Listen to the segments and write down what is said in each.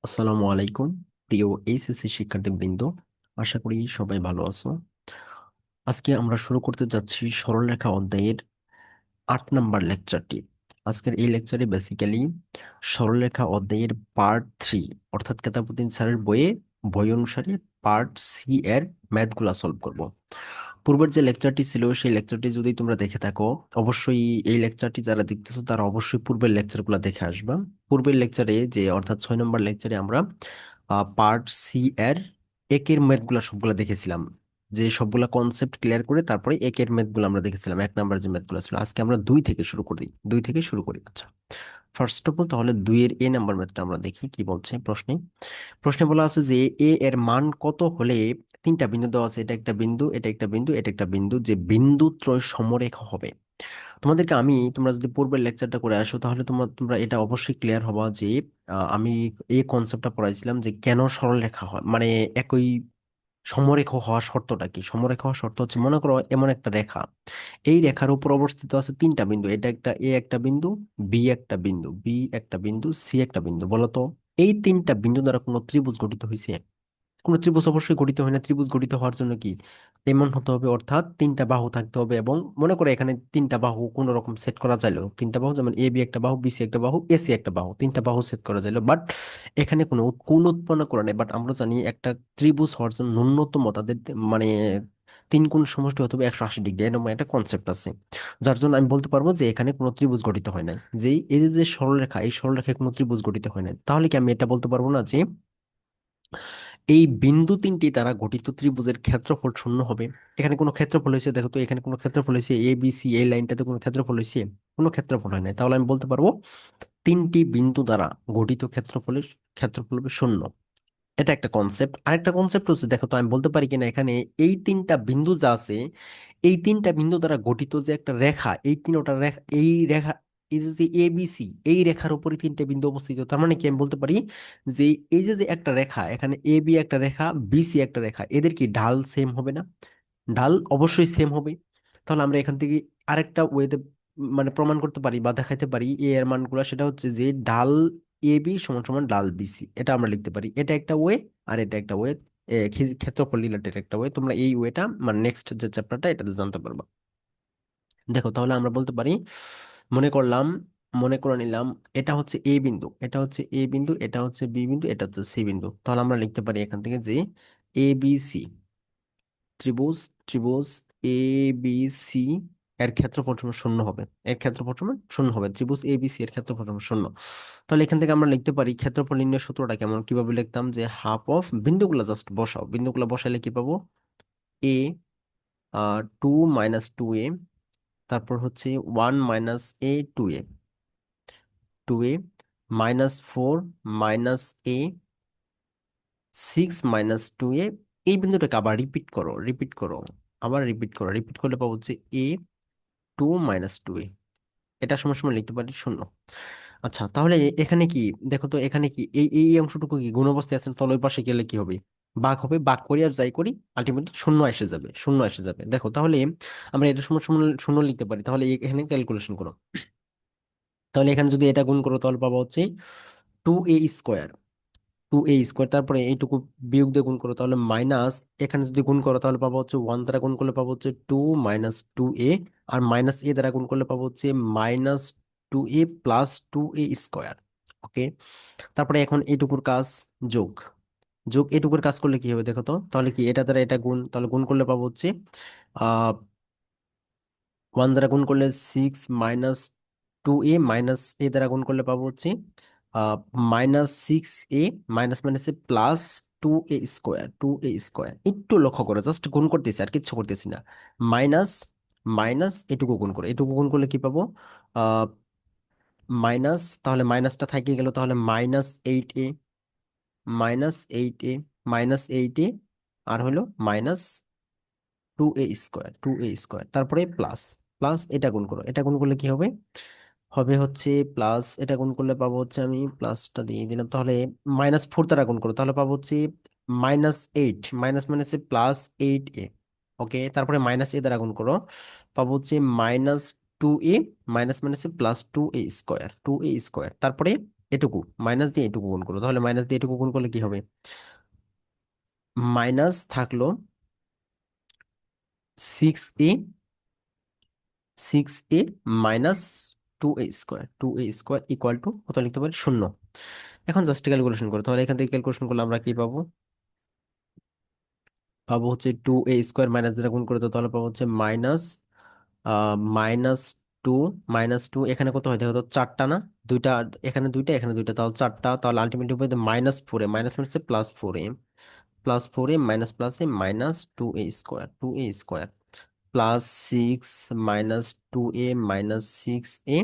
আসসালামু আলাইকুম প্রিয় এইচএসসি শিক্ষার্থীবৃন্দ, আশা করি সবাই ভালো আছো। আজকে আমরা শুরু করতে যাচ্ছি সরলরেখা অধ্যায়ের 8 নম্বর লেকচারটি। আজকের এই লেকচারে বেসিক্যালি সরলরেখা অধ্যায়ের পার্ট 3, অর্থাৎ কেতাবউদ্দিন স্যারের বই অনুসারে পার্ট সি এর ম্যাথগুলা সলভ করব। পূর্বের যে লেকচারটি ছিল সেই লেকচারটি যদি তোমরা দেখে থাকো, অবশ্যই এই লেকচারটি যারা দেখতেছো তারা অবশ্যই পূর্বের লেকচারগুলো দেখে আসবা। পূর্বের লেকচারে যে অর্থাৎ 6 নম্বর লেকচারে আমরা পার্ট সি এর একের ম্যাথগুলো সবগুলো দেখেছিলাম, যে সবগুলা কনসেপ্ট ক্লিয়ার করে তারপরে একের ম্যাথগুলো আমরা দেখেছিলাম। 1 নম্বর যে ম্যাথগুলো ছিল, আজকে আমরা 2 থেকে শুরু করি। আচ্ছা, ফার্স্ট অফ অল তাহলে 2-এর নাম্বার ম্যাথটা আমরা দেখি কি বলছে প্রশ্নে। প্রশ্নে বলা আছে যে এর মান কত হলে তিনটা বিন্দু দেওয়া আছে, এটা একটা বিন্দু, এটা একটা বিন্দু, এটা একটা বিন্দু, যে বিন্দু ত্রয় সমরেখা হবে। তোমাদেরকে তোমরা যদি পূর্বের লেকচারটা করে আসো তাহলে তোমরা এটা অবশ্যই ক্লিয়ার হবা যে আমি এই কনসেপ্টটা পড়াইছিলাম যে কেন সরলরেখা হয়, মানে একই সমরেখা হওয়ার শর্তটা কি। সমরেখা হওয়ার শর্ত হচ্ছে, মনে করো এমন একটা রেখা, এই রেখার উপর অবস্থিত আছে তিনটা বিন্দু, এটা একটা এ একটা বিন্দু, বি একটা বিন্দু, বি একটা বিন্দু, সি একটা বিন্দু। বলতো এই তিনটা বিন্দু দ্বারা কোনো ত্রিভুজ গঠিত হয়েছে? কোনো ত্রিভুজ অবশ্যই গঠিত হয় না। ত্রিভুজ গঠিত হওয়ার জন্য কি এমন হতে হবে, অর্থাৎ তিনটা বাহু থাকতে হবে। এবং মনে করে এখানে তিনটা বাহু কোন রকম সেট করা যাইলো, তিনটা বাহু যেমন এ বি একটা বাহু, বি সি একটা বাহু, এ সি একটা বাহু, তিনটা বাহু সেট করা যাইলো, বাট এখানে কোনো কোণ উৎপন্ন করা নেই। বাট আমরা জানি একটা ত্রিভুজ হওয়ার জন্য ন্যূনতম তাদের মানে 3 কোণ সমষ্টি হতে হবে 180 ডিগ্রি, এরকম একটা কনসেপ্ট আছে। যার জন্য আমি বলতে পারবো যে এখানে কোনো ত্রিভুজ গঠিত হয় নাই। যে এই যে সরলরেখা, এই সরলরেখায় কোনো ত্রিভুজ গঠিত হয় নাই, তাহলে কি আমি এটা বলতে পারবো না যে এই বিন্দু তিনটি দ্বারা গঠিত ত্রিভুজের ক্ষেত্রফল শূন্য হবে? এখানে কোনো ক্ষেত্রফল হয়েছে দেখো তো, এখানে কোনো ক্ষেত্রফল হয়েছে? এ বি সি এই লাইনটাতে কোনো ক্ষেত্রফল হয়েছে? কোনো ক্ষেত্রফল হয় নাই। তাহলে আমি বলতে পারবো তিনটি বিন্দু দ্বারা গঠিত ক্ষেত্রফল হবে শূন্য। এটা একটা কনসেপ্ট। আরেকটা কনসেপ্ট হচ্ছে, দেখো তো আমি বলতে পারি কিনা এখানে এই তিনটা বিন্দু যা আছে, এই তিনটা বিন্দু দ্বারা গঠিত যে একটা রেখা, এই তিনটা রেখা, এই রেখা, এই যে এ বি সি, এই রেখার উপরে তিনটা বিন্দু অবস্থিত। তার মানে কি আমি বলতে পারি যে এই যে একটা রেখা, এখানে এ বি একটা রেখা, বি সি একটা রেখা, এদের কি ঢাল সেম হবে না? ঢাল অবশ্যই সেম হবে। তাহলে আমরা এখান থেকে আরেকটা ওয়েতে মানে প্রমাণ করতে পারি বা দেখাইতে পারি এ এর মানগুলো, সেটা হচ্ছে যে ঢাল এ বি সমান সমান ঢাল বিসি, এটা আমরা লিখতে পারি। এটা একটা ওয়ে, আর এটা একটা ওয়ে, ক্ষেত্রফল রিলেটেড একটা ওয়ে। তোমরা এই ওয়েটা মানে নেক্সট যে চ্যাপ্টারটা এটাতে জানতে পারবা। দেখো তাহলে আমরা বলতে পারি, মনে করলাম, মনে করে নিলাম এটা হচ্ছে এ বিন্দু, এটা হচ্ছে এ বিন্দু, এটা হচ্ছে বি বিন্দু, এটা হচ্ছে সি বিন্দু। তাহলে আমরা লিখতে পারি এখান থেকে যে এ বি সি ত্রিভুজ, ত্রিভুজ এ বি সি এর ক্ষেত্রফল সমান শূন্য হবে। এর ক্ষেত্রফল সমান শূন্য হবে, ত্রিভুজ এ বি সি এর ক্ষেত্রফল সমান শূন্য। তাহলে এখান থেকে আমরা লিখতে পারি ক্ষেত্রফল নির্ণয়ের সূত্রটা কেমন, কিভাবে লিখতাম, যে হাফ অফ বিন্দুগুলো জাস্ট বসাও, বিন্দুগুলো বসাইলে কি পাবো, এ 2 - 2a, তারপর হচ্ছে 1 - a 2a, -4 - a 6 - 2a। এই বিন্দুটাকে আবার রিপিট করো, রিপিট করো, আবার রিপিট করো, রিপিট করলে পাবো হচ্ছে এ 2 - 2a। এটা সমান সমান লিখতে পারি শূন্য। আচ্ছা তাহলে এখানে কি, দেখো তো এখানে কি এই এই এই অংশটুকু কি গুণ অবস্থায় আছে? তাহলে ওই পাশে গেলে কি হবে, ভাগ হবে, ভাগ করি আর যাই করি আলটিমেটলি শূন্য এসে যাবে, শূন্য এসে যাবে। দেখো তাহলে আমরা এটা সমান সমান শূন্য লিখতে পারি। তাহলে এখানে ক্যালকুলেশন করো, তাহলে এখানে যদি এটা গুণ করো তাহলে পাবো হচ্ছে 2a², 2a², তারপরে এইটুকু বিয়োগ দিয়ে গুণ করো তাহলে মাইনাস, এখানে যদি গুণ করো তাহলে পাবো হচ্ছে 1 দ্বারা গুণ করলে পাবো হচ্ছে 2 - 2a, আর -a দ্বারা গুণ করলে পাবো হচ্ছে -2a + 2a²। ওকে, তারপরে এখন এইটুকুর কাজ যোগ, যোগ এইটুকুর কাজ করলে কি হবে দেখো তো, তাহলে কি এটা দ্বারা এটা গুণ, তাহলে গুণ করলে পাবো হচ্ছে 1 দ্বারা গুণ করলে 6 - 2a, -a দ্বারা গুণ করলে পাবো হচ্ছে -6a, মাইনাস মাইনাসে +2a², 2a²। একটু লক্ষ্য করো, জাস্ট গুণ করতেছি আর কিচ্ছু করতেছি না। মাইনাস, মাইনাস এটুকু গুণ করো, এটুকু গুণ করলে কি পাবো, আহ মাইনাস, তাহলে মাইনাসটা থেকে গেল, তাহলে -8a, -8a, -8a, আর হলো -2a², তারপরে প্লাস, প্লাস এটা গুণ করো, এটা গুণ করলে কি হবে, হবে হচ্ছে প্লাস, এটা গুণ করলে পাবো হচ্ছে, আমি প্লাসটা দিয়ে দিলাম, তাহলে -4 দ্বারা গুণ করো তাহলে পাবো হচ্ছে -8, মাইনাস মাইনাসে +8a। ওকে, তারপরে -a দ্বারা গুণ করো, পাবো হচ্ছে -2a, মাইনাস মাইনাসে +2a², 2a², তারপরে এটুকু মাইনাস দিয়ে এটুকু গুণ করো, তাহলে মাইনাস দিয়ে এটুকু গুণ করলে কি হবে? মাইনাস থাকলো 6a, 6a minus 2a square, 2a square equal two কত লিখতে পারি? শূন্য। এখন জাস্ট ক্যালকুলেশন করো, তাহলে এখান থেকে ক্যালকুলেশন করলে আমরা কি পাবো? পাবো হচ্ছে 2a স্কোয়ার মাইনাস দ্বারা গুণ করে দাও, তাহলে পাবো হচ্ছে মাইনাস মাইনাস টু, মাইনাস 2 এখানে কত হয় দেখো তো, চারটা না? দুইটা, এখানে দুইটা এখানে দুইটা, তাহলে চারটা, তাহলে আলটিমেটলি হবে -4a, মাইনাস মাইনাসে +4a, +4a মাইনাস প্লাসে -2a square, 2a square plus 6 -2a -6a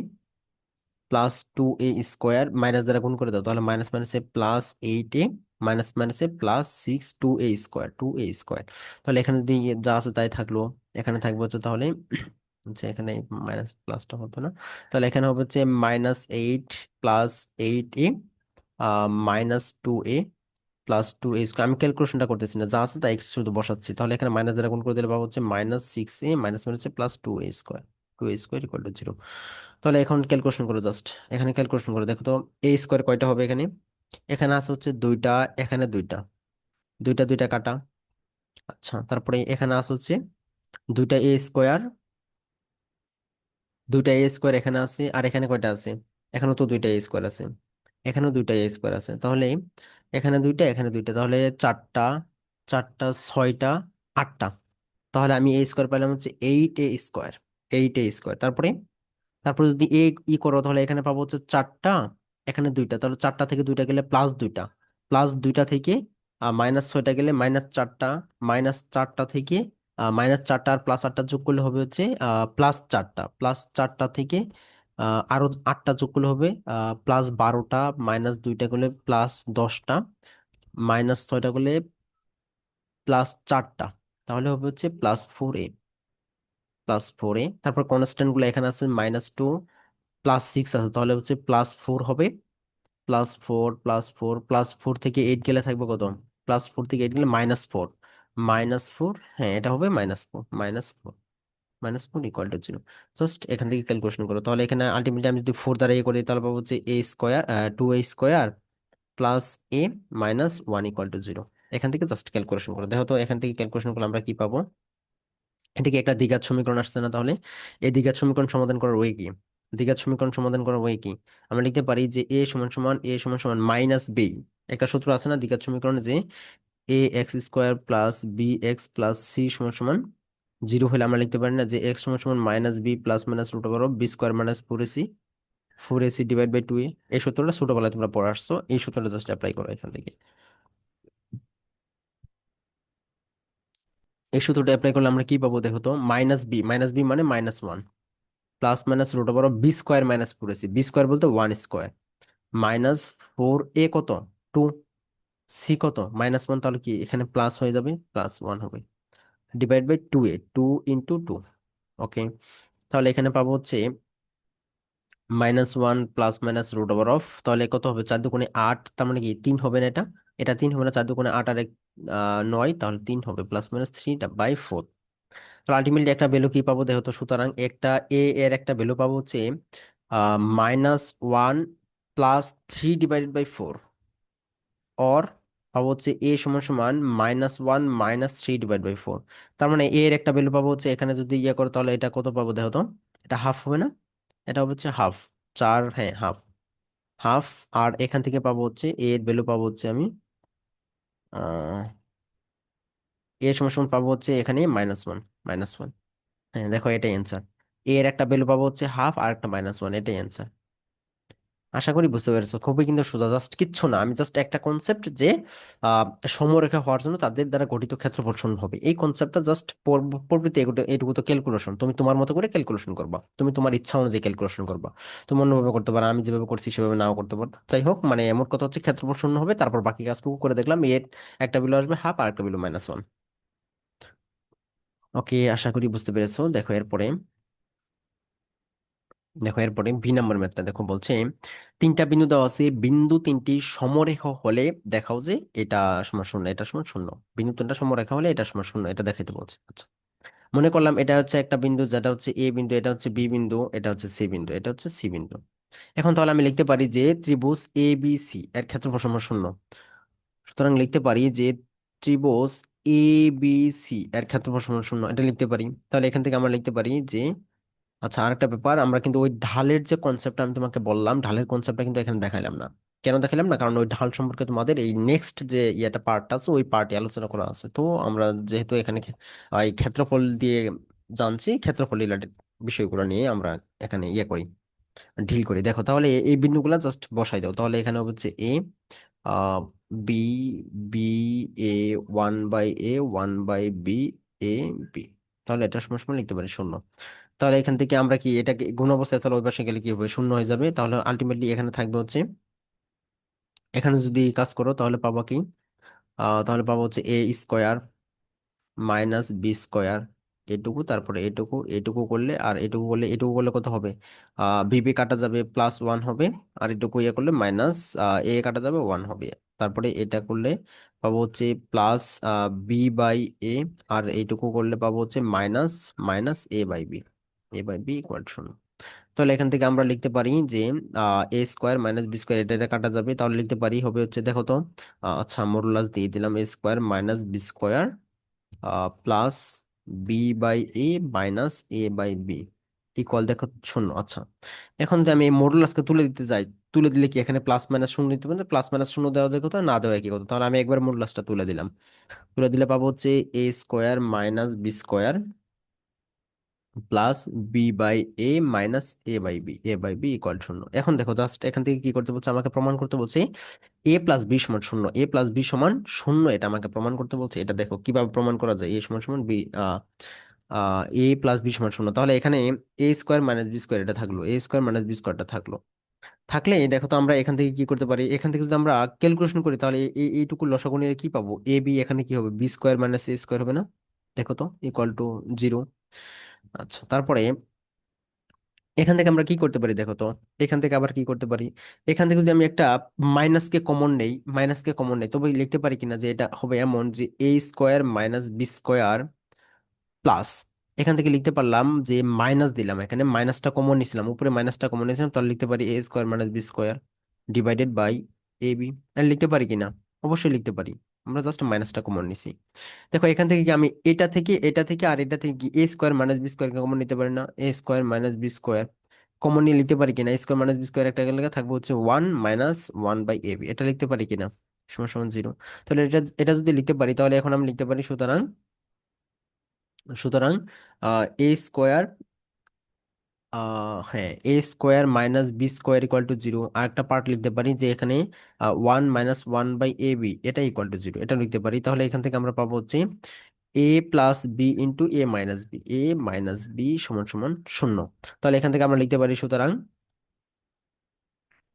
+2a square minus দ্বারা গুণ করে দাও, তাহলে মাইনাস মাইনাসে +8a মাইনাস মাইনাসে +6 2a স্কোয়ার, 2a স্কোয়ার। তাহলে এখানে যদি যা আছে তাই থাকলো, এখানে থাকবে হচ্ছে তাহলে হচ্ছে এখানে মাইনাস প্লাসটা হবে না, তাহলে এখানে হবে হচ্ছে -8 +8a -2a +2a স্কোয়ার। আমি ক্যালকুলেশনটা করতেছি না, যা আছে তাই শুধু বসাচ্ছি, তাহলে এখানে মাইনাস দ্বারা গুণ করে দিলে পাবো হচ্ছে -6a মাইনাস মাইনাসে +2a square, 2a square equal to 0। তাহলে এখন ক্যালকুলেশন করো জাস্ট, এখানে ক্যালকুলেশন করে দেখো তো, a স্কোয়ার কয়টা হবে এখানে? এখানে আছে হচ্ছে দুইটা, এখানে দুইটা, দুইটা দুইটা কাটা। আচ্ছা, তারপরে এখানে আছে হচ্ছে দুইটা a স্কোয়ার, দুইটা a স্কোয়ার এখানে আছে, আর এখানে কয়টা আছে? এখানেও তো দুইটা a স্কোয়ার আছে, এখানেও দুইটা a স্কোয়ার আছে, তাহলে এখানে দুইটা এখানে দুইটা, তাহলে চারটা, চারটা ছয়টা, আটটা। তাহলে আমি a স্কোয়ার পেলাম হচ্ছে 8a স্কোয়ার, 8a স্কোয়ার। তারপরে তারপর যদি করো, তাহলে এখানে পাবো হচ্ছে চারটা, এখানে দুইটা, তাহলে চারটা থেকে দুইটা গেলে +2টা, +2টা থেকে -6টা গেলে -4টা, -4টা থেকে -4টা আর +8টা যোগ করলে হবে হচ্ছে +4টা, +4টা থেকে আরো 8টা যোগ করলে হবে +12টা, -2টা করলে +10টা, -6টা করলে +4টা, তাহলে হবে হচ্ছে +4a, +4a। তারপর কনস্ট্যান্ট গুলো এখানে আছে -2, +6 আছে, তাহলে হচ্ছে +4 হবে, +4 +4 +4 থেকে 8 গেলে থাকবে কত? +4 থেকে 8 গেলে -4, -4, হ্যাঁ এটা হবে -4, -4 ইকুয়াল টু 0। জাস্ট এখান থেকে ক্যালকুলেশন করো, তাহলে এখানে আলটিমেটলি আমি যদি 4 দ্বারা করি, তাহলে পাবো হচ্ছে a square, 2a square plus a -1 equal to 0। এখান থেকে জাস্ট ক্যালকুলেশন করো, দেখো তো এখান থেকে ক্যালকুলেশন করলে আমরা কি পাবো? এটা কি একটা দ্বিঘাত সমীকরণ আসছে না? তাহলে এই দ্বিঘাত সমীকরণ সমাধান করার ওয়ে কি? দ্বিঘাত সমীকরণ সমাধান করার ওয়ে কি? আমরা লিখতে পারি যে a সমান সমান -b। একটা সূত্র আছে না দ্বিঘাত সমীকরণে, যে ax square plus bx plus c সমান সমান 0 হলে আমরা লিখতে পারি না যে x সমান সমান -b plus minus √b² - 4ac, 4ac divide by 2a। এই সূত্রটা ছোটবেলায় তোমরা পড়ে আসছো, এই সূত্রটা জাস্ট অ্যাপ্লাই করো এখান থেকে। এই সূত্রটা অ্যাপ্লাই করলে আমরা কি পাবো দেখো তো, -b মানে -1 plus minus √b² - 4ac, b² বলতে 1 স্কোয়ার, -4a কত, 2, c কত -1, তাহলে কি এখানে প্লাস হয়ে যাবে, +1 হবে, ডিভাইড বাই 2a, 2 × 2। ওকে, তাহলে এখানে পাবো হচ্ছে -1 প্লাস মাইনাস √, তাহলে কত হবে, 4 × 2 = 8, তার মানে কি 3 হবে না? এটা এটা 3 হবে না, 4 × 2 = 8 আর 9, তাহলে 3 হবে, +-3/4। তাহলে আলটিমেটলি একটা ভ্যালু কি পাবো দেখো তো, সুতরাং একটা এর একটা ভ্যালু পাবো হচ্ছে -1 +3/4, অর পাবো হচ্ছে a সমান সমান -1 -3/4। তার মানে এর একটা ভ্যালু পাবো হচ্ছে, এখানে যদি ইয়ে করো তাহলে এটা কত পাবো দেখো তো, এটা হাফ হবে না? এটা হবে হচ্ছে হাফ, 4, হ্যাঁ হাফ, হাফ। আর এখান থেকে পাবো হচ্ছে এর ভ্যালু পাবো হচ্ছে আমি আহ এর সমান সমান পাবো হচ্ছে এখানে -1, -1। হ্যাঁ দেখো এটাই অ্যান্সার, এর একটা ভ্যালু পাবো হচ্ছে হাফ আর একটা -1, এটাই অ্যান্সার। আশা করি বুঝতে পেরেছো, খুবই কিন্তু সোজা, জাস্ট কিচ্ছু না, আমি জাস্ট একটা কনসেপ্ট যে আহ সমরেখা হওয়ার জন্য তাদের দ্বারা গঠিত ক্ষেত্রফল শূন্য হবে, এই কনসেপ্টটা জাস্ট পড়বিতে এটুকু তো ক্যালকুলেশন, তুমি তোমার মতো করে ক্যালকুলেশন করবা, তুমি তোমার ইচ্ছা অনুযায়ী ক্যালকুলেশন করবা, তুমি অন্যভাবে করতে পারো, আমি যেভাবে করছি সেভাবে নাও করতে পারো। যাই হোক, মানে মোট কথা হচ্ছে ক্ষেত্রফল শূন্য হবে, তারপর বাকি কাজটুকু করে দেখলাম, এর একটা বিলো আসবে হাফ আর একটা বিলো -1। ওকে, আশা করি বুঝতে পেরেছো। দেখো এরপরে ভি নাম্বার ম্যাথটা দেখো, বলছে তিনটা বিন্দু দেওয়া আছে, বিন্দু তিনটি সমরেখা হলে দেখাও যে এটা সমান শূন্য, এটা সমান শূন্য। বিন্দু তিনটা সমরেখা হলে এটা সমান শূন্য, এটা দেখাইতে বলছে। আচ্ছা, মনে করলাম এটা হচ্ছে একটা বিন্দু, যেটা হচ্ছে এ বিন্দু, এটা হচ্ছে বি বিন্দু, এটা হচ্ছে সি বিন্দু, এটা হচ্ছে সি বিন্দু। এখন তাহলে আমি লিখতে পারি যে ত্রিভুজ এ বি সি এর ক্ষেত্রফল সমান শূন্য। সুতরাং লিখতে পারি যে ত্রিভুজ এ বি সি এর ক্ষেত্রফল সমান শূন্য, এটা লিখতে পারি। তাহলে এখান থেকে আমরা লিখতে পারি যে, আচ্ছা আরেকটা ব্যাপার, আমরা কিন্তু ওই ঢালের যে কনসেপ্টটা আমি তোমাকে বললাম, ঢালের কনসেপ্টটা কিন্তু এখানে দেখাইলাম না। কেন দেখাইলাম না? কারণ ওই ঢাল সম্পর্কে তোমাদের এই নেক্সট যে ইয়েটা পার্ট আছে ওই পার্টে আলোচনা করা আছে। তো আমরা যেহেতু এখানে এই ক্ষেত্রফল দিয়ে জানছি, ক্ষেত্রফল রিলেটেড বিষয়গুলো নিয়ে আমরা এখানে ইয়ে করি, ঢিল করি। দেখো তাহলে এই বিন্দুগুলো জাস্ট বসাই দাও। তাহলে এখানে হচ্ছে এ, বি, বি, এ, 1/a 1/b, এ, বি। তাহলে এটা সমান সমান লিখতে পারি শূন্য। তাহলে এখান থেকে আমরা কি এটাকে গুণ অবস্থায়, তাহলে ওই পাশে গেলে কি হবে, শূন্য হয়ে যাবে। তাহলে আলটিমেটলি এখানে থাকবে হচ্ছে, এখানে যদি কাজ করো তাহলে পাবো কি, তাহলে পাবো হচ্ছে a square minus b square, এটুকু, তারপরে এটুকু, এটুকু করলে আর এটুকু করলে, এটুকু করলে কত হবে, বিবি কাটা যাবে +1 হবে, আর এটুকু ইয়ে করলে মাইনাস এ কাটা যাবে 1 হবে। তারপরে এটা করলে পাবো হচ্ছে প্লাস বি/এ, আর এইটুকু করলে পাবো হচ্ছে মাইনাস মাইনাস এ/বি, এ/বি ইকুয়াল 0। তাহলে এখান থেকে আমরা লিখতে পারি যে a square minus b square, এটা এটা কাটা যাবে। তাহলে লিখতে পারি হবে হচ্ছে, দেখো তো, আচ্ছা মডুলাস দিয়ে দিলাম, a square minus b square plus বি/এ মাইনাস এ/বি ইকুয়াল, দেখো, শূন্য। আচ্ছা, এখন যদি আমি এই মডুলাসকে তুলে দিতে যাই, তুলে দিলে কি এখানে প্লাস মাইনাস শূন্য দিতে পারবে? প্লাস মাইনাস শূন্য দেওয়া যায় কোথাও, না দেওয়া কি কথা। তাহলে আমি একবার মডুলাসটা তুলে দিলাম। তুলে দিলে পাবো হচ্ছে a square minus b square plus বি/এ মাইনাস এ/বি ইকুয়াল 0। এখন দেখো জাস্ট এখান থেকে কি করতে বলছে, আমাকে প্রমাণ করতে বলছে এ প্লাস বি সমান শূন্য, এ প্লাস বি সমান শূন্য, এটা আমাকে প্রমাণ করতে বলছে। এটা দেখো কিভাবে প্রমাণ করা যায়, এ সমান সমান বি, এ প্লাস বি সমান শূন্য। তাহলে এখানে এ স্কোয়ার মাইনাস বি স্কোয়ার এটা থাকলো, এ স্কোয়ার মাইনাস বি স্কোয়ারটা থাকলো। থাকলে দেখো তো আমরা এখান থেকে কি করতে পারি, এখান থেকে যদি আমরা ক্যালকুলেশন করি তাহলে এইটুকু লসাগু নিয়ে কি পাবো, এ বি এখানে কি হবে, বি স্কোয়ার মাইনাস এ স্কোয়ার হবে না? দেখো তো ইকুয়াল টু 0। আচ্ছা, তারপরে এখান থেকে আমরা কি করতে পারি দেখো তো, এখান থেকে আবার কি করতে পারি, এখান থেকে যদি আমি একটা মাইনাসকে কমন নেই, তবে লিখতে পারি কিনা যে এটা হবে এমন যে a square minus b square plus, এখান থেকে লিখতে পারলাম যে মাইনাস দিলাম, এখানে মাইনাসটা কমন নিয়েছিলাম, উপরে মাইনাসটা কমন নিয়েছিলাম, তাহলে লিখতে পারি a square minus b square divided by a b. লিখতে পারি কিনা? অবশ্যই লিখতে পারি, আমরা জাস্ট মাইনাসটা কমন নিছি। দেখো এখান থেকে কি আমি এটা থেকে আর এটা থেকে কি a square minus b square common নিতে পারি না? A square minus b square common নিয়ে লিখতে পারি কিনা? স্কোয়ার মাইনাস বি স্কোয়ার একটা লেখা থাকবে হচ্ছে 1 - 1/ab, এটা লিখতে পারি কিনা? সমান সমান 0। তাহলে এটা এটা যদি লিখতে পারি তাহলে এখন আমি লিখতে পারি, সুতরাং সুতরাং এ স্কোয়ার, হ্যাঁ, a square minus b square equal to 0। আর একটা পার্ট লিখতে পারি যে এখানে 1 - 1/ab এটা ইকুয়াল টু 0, এটা লিখতে পারি। তাহলে এখান থেকে আমরা পাবো হচ্ছে এ প্লাস বি ইন্টু এ মাইনাস বি সমান সমান শূন্য। তাহলে এখান থেকে আমরা লিখতে পারি, সুতরাং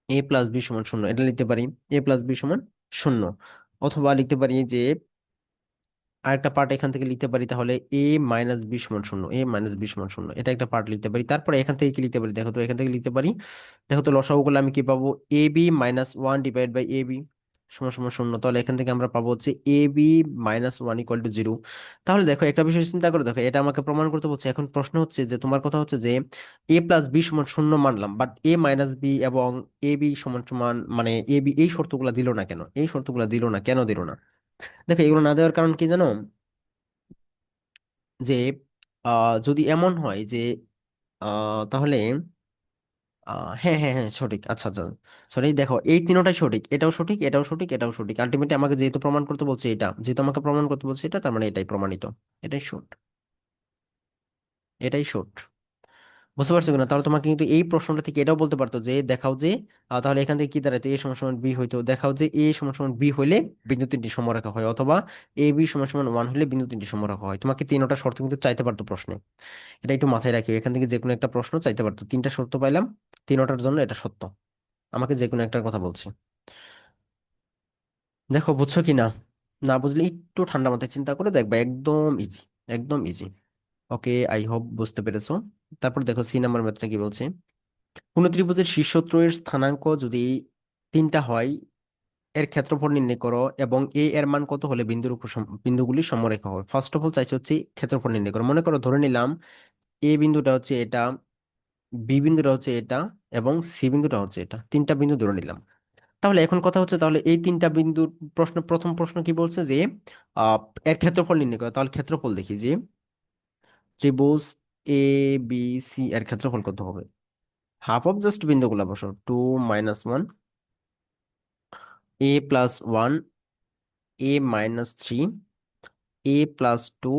এ প্লাস বি সমান শূন্য, এটা লিখতে পারি এ প্লাস বি সমান শূন্য। অথবা লিখতে পারি যে আরেকটা পার্ট এখান থেকে লিখতে পারি, তাহলে এ মাইনাস বি সমান শূন্য, এ মাইনাস বি সমান শূন্য, এটা একটা পার্ট লিখতে পারি। তারপরে এখান থেকে কি লিখতে পারি দেখো তো, এখান থেকে লিখতে পারি, দেখো তো লসাগু করলে আমি কি পাবো, ab - 1 ডিভাইড বাই এবি সমান সমান শূন্য। তাহলে এখান থেকে আমরা পাবো হচ্ছে ab - 1 ইকুয়াল টু 0। তাহলে দেখো একটা বিষয় চিন্তা করে দেখো, এটা আমাকে প্রমাণ করতে বলছে। এখন প্রশ্ন হচ্ছে যে, তোমার কথা হচ্ছে যে এ প্লাস বি সমান শূন্য মানলাম, বাট এ মাইনাস বি এবং এ বি সমান সমান, মানে এ বি, এই শর্তগুলো দিল না কেন? এই শর্তগুলো দিল না কেন, দিল না? দেখো এগুলো না দেওয়ার কারণ কি জানো, যে যদি এমন হয় যে তাহলে হ্যাঁ হ্যাঁ হ্যাঁ সঠিক, আচ্ছা আচ্ছা, সরি, দেখো এই তিনটাই সঠিক, এটাও সঠিক, এটাও সঠিক, এটাও সঠিক। আলটিমেটলি আমাকে যেহেতু প্রমাণ করতে বলছে এটা, যেহেতু আমাকে প্রমাণ করতে বলছে এটা, তার মানে এটাই প্রমাণিত, এটাই শুট, এটাই শুট। বুঝতে পারছো কিনা? তাহলে তোমাকে কিন্তু এই প্রশ্নটা থেকে এটাও বলতে পারতো যে, দেখাও যে তাহলে এখান থেকে কি দাঁড়াইতো, এ সমান সমান বি হইতো, দেখাও যে এ সমান সমান বি হইলে বিন্দু তিনটি সমরেখা হয়, অথবা এ বি সমান সমান 1 হলে বিন্দু তিনটি সমরেখা হয়। তোমাকে তিনটা শর্ত কিন্তু চাইতে পারতো প্রশ্নে, এটা একটু মাথায় রাখি। এখান থেকে যে কোনো একটা প্রশ্ন চাইতে পারতো, তিনটা শর্ত পাইলাম, তিনটার জন্য এটা সত্য, আমাকে যে কোনো একটার কথা বলছে। দেখো বুঝছো কি না? না বুঝলে একটু ঠান্ডা মাথায় চিন্তা করে দেখবা, একদম ইজি, একদম ইজি। ওকে, আই হোপ বুঝতে পেরেছো। তারপর দেখো সি নাম্বার ম্যাথটা কি বলছে, কোন ত্রিভুজের শীর্ষত্রয়ের স্থানাঙ্ক যদি 3টা হয়, এর ক্ষেত্রফল নির্ণয় করো এবং এ এর মান কত হলে বিন্দুগুলি সমরেখা হবে। ফার্স্ট অফ অল চাইছে হচ্ছে ক্ষেত্রফল নির্ণয় করো। মনে করো ধরে নিলাম এ বিন্দুটা হচ্ছে এটা, বি বিন্দুটা হচ্ছে এটা, এবং সি বিন্দুটা হচ্ছে এটা, তিনটা বিন্দু ধরে নিলাম। তাহলে এখন কথা হচ্ছে, তাহলে এই তিনটা বিন্দুর প্রশ্ন, প্রথম প্রশ্ন কি বলছে যে আহ এর ক্ষেত্রফল নির্ণয় করে। তাহলে ক্ষেত্রফল দেখি যে ত্রিভুজ এ বি সি এর ক্ষেত্রফল কত হবে। হাফ অফ জাস্ট বিন্দুগুলা বসো, 2 - 1, a+1, a-3, a+2,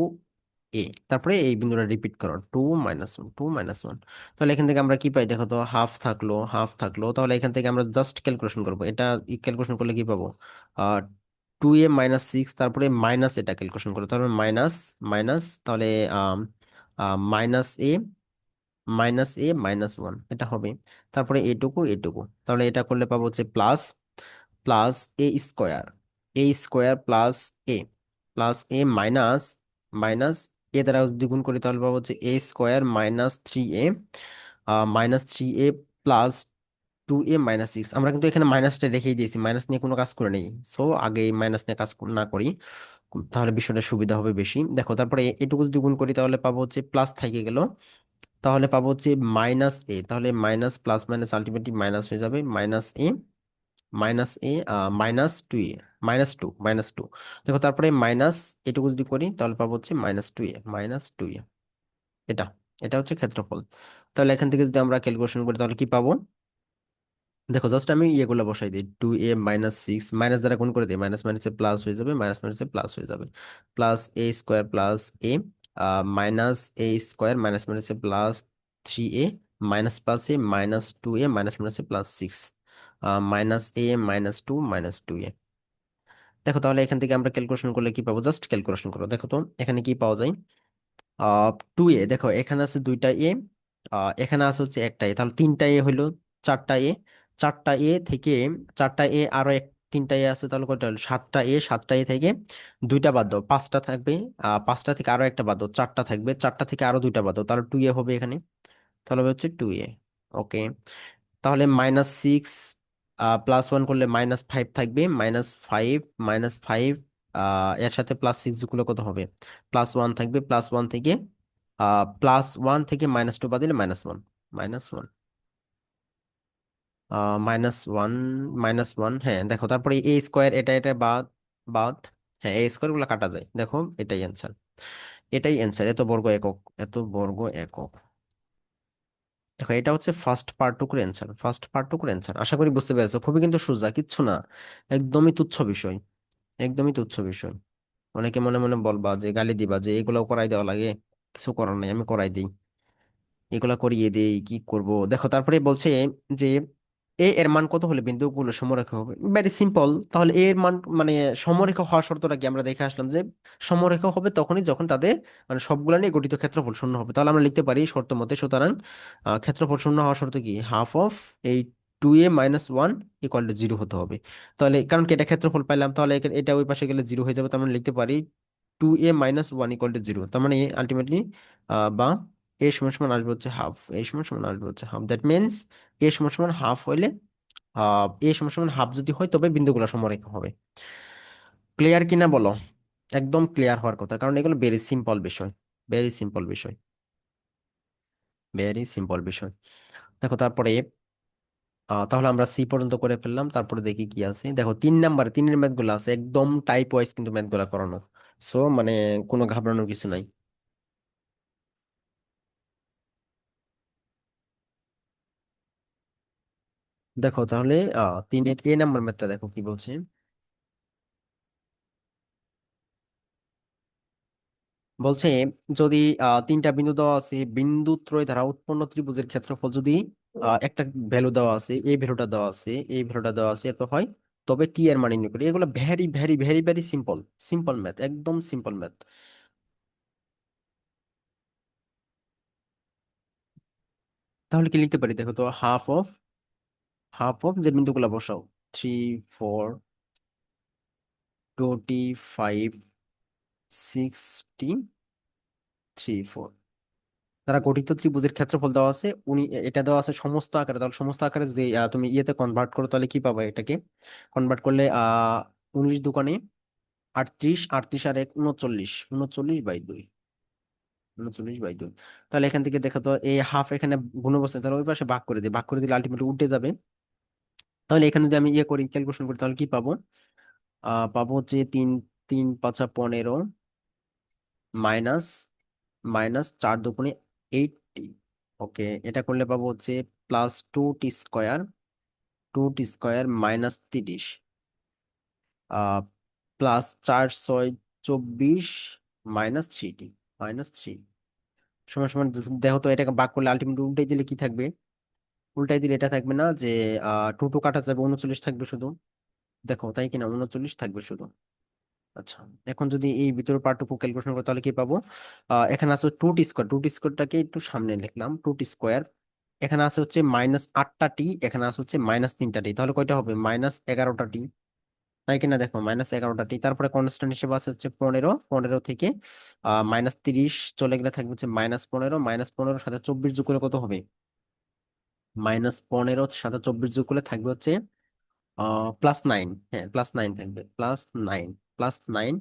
এ, তারপরে এই বিন্দুটা রিপিট করো, 2 - 1, 2 - 1। তাহলে এখান থেকে আমরা কি পাই দেখো তো, হাফ থাকলো, হাফ থাকলো। তাহলে এখান থেকে আমরা জাস্ট ক্যালকুলেশন করবো, এটা ক্যালকুলেশন করলে কি পাবো, 2a - 6, তারপরে মাইনাস এটা ক্যালকুলেশন করো, তাহলে মাইনাস, মাইনাস, তাহলে -a - -1 এটা হবে। তারপরে এটুকু, এটুকু, তাহলে এটা করলে পাবো হচ্ছে plus, plus a² a² plus a minus, minus a দ্বারা যদি গুণ করি তাহলে পাবো হচ্ছে a² -3a -3a plus 2a - 6। আমরা কিন্তু এখানে মাইনাসটা রেখেই দিয়েছি, মাইনাস নিয়ে কোনো কাজ করে নেই। সো আগে এই মাইনাস নিয়ে কাজ না করি, তাহলে বিষয়টা সুবিধা হবে বেশি। দেখো তারপরে এটুকু যদি গুণ করি তাহলে পাবো হচ্ছে প্লাস থেকে গেল, তাহলে পাবো হচ্ছে -a। তাহলে minus plus minus ultimately minus হয়ে যাবে, -a -2a -2 দেখো তারপরে মাইনাস এটুকু যদি করি তাহলে পাবো হচ্ছে -2a এটা, এটা হচ্ছে ক্ষেত্রফল। তাহলে এখান থেকে যদি আমরা ক্যালকুলেশন করি তাহলে কি পাবো, দেখো জাস্ট আমি ইয়েগুলো বসাই দিই, 2a - 6 মাইনাস দ্বারা গুণ করে দিই, মাইনাস মাইনাসে প্লাস হয়ে যাবে, মাইনাস মাইনাসে প্লাস হয়ে যাবে, প্লাস a² প্লাস এ -a² মাইনাস মাইনাসে +3a প্লাস এ -2a মাইনাসে +6 -a - 2 দেখো তাহলে এখান থেকে আমরা ক্যালকুলেশন করলে কি পাবো, জাস্ট ক্যালকুলেশন করো, দেখো তো এখানে কি পাওয়া যায়। 2a, দেখো এখানে আছে দুইটা এ, এখানে আছে হচ্ছে একটা এ, তাহলে তিনটা এ হইলো, চারটা এ, চারটা এ থেকে, চারটা এ আরো তিনটা এ আছে, তাহলে কয়টা হলো, 7টা এ, 7টা এ থেকে দুইটা বাদ দাও, পাঁচটা থাকবে। পাঁচটা থেকে আরো একটা বাদ দাও, চারটা থাকবে, চারটা থেকে আরো দুইটা বাদ দাও, তাহলে 2a হবে এখানে, তাহলে হবে হচ্ছে 2a। ওকে, তাহলে -6 +1 করলে -5 থাকবে, -5, -5 এর সাথে +6 গুলো কত হবে, +1 থাকবে, +1 থেকে +1 থেকে -2 বাদ দিলে -1, -1, -1, -1, হ্যাঁ দেখো তারপরে a² এটা এটা বাদ, বাদ, হ্যাঁ a² গুলো কাটা যায়, দেখো এটাই অ্যান্সার, এটাই অ্যান্সার, এত বর্গ একক, এত বর্গ একক। দেখো এটা হচ্ছে ফার্স্ট পার্টটুকুর অ্যান্সার, ফার্স্ট পার্টটুকুর অ্যান্সার। আশা করি বুঝতে পেরেছো, খুবই কিন্তু সোজা, কিচ্ছু না, একদমই তুচ্ছ বিষয়, একদমই তুচ্ছ বিষয়। অনেকে মনে মনে বলবা যে, গালি দিবা যে এগুলো করাই দেওয়া লাগে, কিছু করার নাই, আমি করাই দিই, এগুলা করিয়ে দেই, কি করব। দেখো তারপরে বলছে যে এ এর মান কত হলে বিন্দুগুলো সমরেখা হবে, ভেরি সিম্পল। তাহলে এ এর মান মানে সমরেখা হওয়ার শর্তটা কি, আমরা দেখে আসলাম যে সমরেখা হবে তখনই যখন তাদের মানে সবগুলা নিয়ে গঠিত ক্ষেত্রফল শূন্য হবে। তাহলে আমরা লিখতে পারি শর্ত মতে, সুতরাং ক্ষেত্রফল শূন্য হওয়ার শর্ত কি, হাফ অফ এই 2a - 1 = 0 হতে হবে। তাহলে কারণ কি এটা ক্ষেত্রফল পাইলাম, তাহলে এটা ওই পাশে গেলে 0 হয়ে যাবে, তার মানে লিখতে পারি 2a - 1 = 0। তার মানে আলটিমেটলি বা এ সমান সমান আসবে হচ্ছে হাফ, এ সমান সমান আসবে হচ্ছে হাফ, দ্যাট মিনস এ সমান সমান হাফ হইলে, এ সমান সমান হাফ যদি হয় তবে বিন্দুগুলো সমরেখা হবে। ক্লিয়ার কিনা বলো, একদম ক্লিয়ার হওয়ার কথা, কারণ এগুলো ভেরি সিম্পল বিষয়, ভেরি সিম্পল বিষয়, ভেরি সিম্পল বিষয়। দেখো তারপরে তাহলে আমরা সি পর্যন্ত করে ফেললাম, তারপরে দেখি কি আছে। দেখো 3 নাম্বার, তিনের ম্যাথ গুলো আছে একদম টাইপ ওয়াইজ কিন্তু ম্যাথ গুলা করানো, সো মানে কোনো ঘাবড়ানোর কিছু নাই। দেখো তাহলে 3-এর নাম্বার ম্যাথটা দেখো কি বলছে। বলছে যদি তিনটা বিন্দু দেওয়া আছে, বিন্দু ত্রয় দ্বারা উৎপন্ন ত্রিভুজের ক্ষেত্রফল যদি একটা ভ্যালু দেওয়া আছে, এই ভ্যালুটা দেওয়া আছে, এই ভ্যালুটা দেওয়া আছে, এত হয়, তবে টি এর মান নির্ণয় করি। এগুলো very very very very simple, simple math, একদম সিম্পল ম্যাথ। তাহলে কি লিখতে পারি দেখো তো, হাফ অফ যে বিন্দুগুলো বসাও, 3, 4, 25, 60, 3, 4 দ্বারা গঠিত ত্রিভুজের ক্ষেত্রফল দেওয়া আছে, উনি এটা দেওয়া আছে সমস্ত আকারে। তাহলে সমস্ত আকারে যদি তুমি ইয়েতে কনভার্ট করো তাহলে কি পাবে, এটাকে কনভার্ট করলে 19 দোকানে 38, 38 আর 1 39, 39/2। 39/2। তাহলে এখান থেকে দেখো তো এই হাফ এখানে গুণ অবস্থায়, তাহলে ওই পাশে ভাগ করে দিই, ভাগ করে দিলে আলটিমেটলি উল্টে যাবে। তাহলে এখানে যদি আমি ইয়ে করি, ক্যালকুলেশন করি, তাহলে কি পাবো? পাবো হচ্ছে 3 3 5 15 মাইনাস মাইনাস 4 2 8। ওকে, এটা করলে পাবো হচ্ছে +2t² 2t² -30 +4 6 24 -3t -3 সমান সমান। দেখো তো এটাকে ভাগ করলে আলটিমেটলি উল্টাই দিলে কি থাকবে? উল্টাই দিলে এটা থাকবে না যে 2 2 কাটা যাবে, 39 থাকবে শুধু। দেখো তাই কিনা, 39 থাকবে শুধু। আচ্ছা, এখন যদি এই ভিতরের পার্টটুকু ক্যালকুলেশন করি তাহলে কি পাবো? এখানে আছে 2t², 2t²টাকে একটু সামনে লিখলাম, 2t²। এখানে আছে হচ্ছে -8টা টি, এখানে আছে হচ্ছে -3টা টি, তাহলে কয়টা হবে? -11টা টি, তাই কিনা? দেখো -11টা টি। তারপরে কনস্ট্যান্ট হিসেবে আছে হচ্ছে 15, 15 থেকে -30 চলে গেলে থাকবে হচ্ছে -15, -15 সাথে 24 যোগ করলে কত হবে? -15 সাথে 24 যোগ করলে থাকবে হচ্ছে +9। হ্যাঁ, +9 থাকবে, +9, +9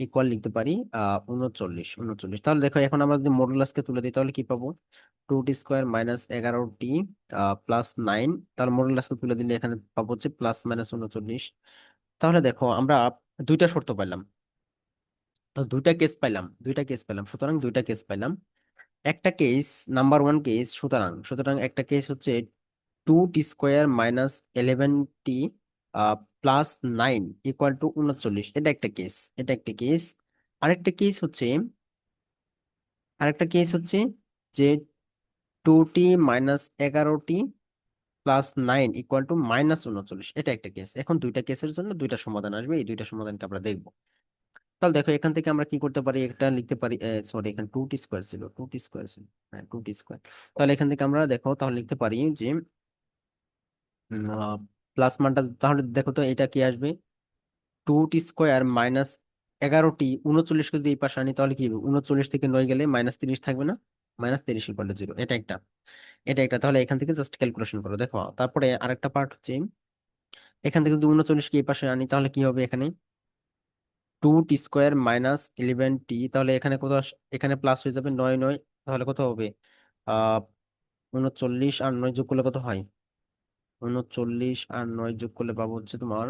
ইকুয়াল লিখতে পারি 39, 39। তাহলে দেখো এখন আমরা যদি মডুলাসকে তুলে দিই তাহলে কি পাবো? 2t² -11t +9। তাহলে মডুলাসকে তুলে দিলে এখানে পাবো হচ্ছে +-39। তাহলে দেখো আমরা দুইটা শর্ত পাইলাম, তো দুইটা কেস পাইলাম, দুইটা কেস পাইলাম, সুতরাং দুইটা কেস পাইলাম। একটা কেস, নাম্বার ওয়ান কেস, সুতরাং সুতরাং একটা কেস হচ্ছে 2t² -11t +9 = 39, এটা একটা কেস, এটা একটা কেস। আরেকটা কেস হচ্ছে, আরেকটা কেস হচ্ছে যে 2t - 11t +9 = -39, এটা একটা কেস। এখন দুইটা কেসের জন্য দুইটা সমাধান আসবে, এই দুইটা সমাধানকে আমরা দেখবো। তাহলে দেখো এখান থেকে আমরা কি করতে পারি, একটা লিখতে পারি, সরি এখানে 2t² ছিল, 2t² ছিল, হ্যাঁ 2t²। তাহলে এখান থেকে আমরা দেখো তাহলে লিখতে পারি যে প্লাস মানটা, তাহলে দেখো তো এটা কি আসবে? 2t² -11t 39কে যদি এই পাশে আনি তাহলে কি হবে? 39 থেকে 9 গেলে -30 থাকবে না? -30 = 0, এটা একটা, এটা একটা। তাহলে এখান থেকে জাস্ট ক্যালকুলেশন করো, দেখো। তারপরে আরেকটা পার্ট হচ্ছে এখান থেকে যদি 39কে এই পাশে আনি তাহলে কি হবে? এখানে 2t² -11t, তাহলে এখানে কত এখানে প্লাস হয়ে যাবে 9 9, তাহলে কত হবে? আহ 39 আর 9 যোগ করলে কত হয়? 39 আর 9 যোগ করলে পাবো হচ্ছে তোমার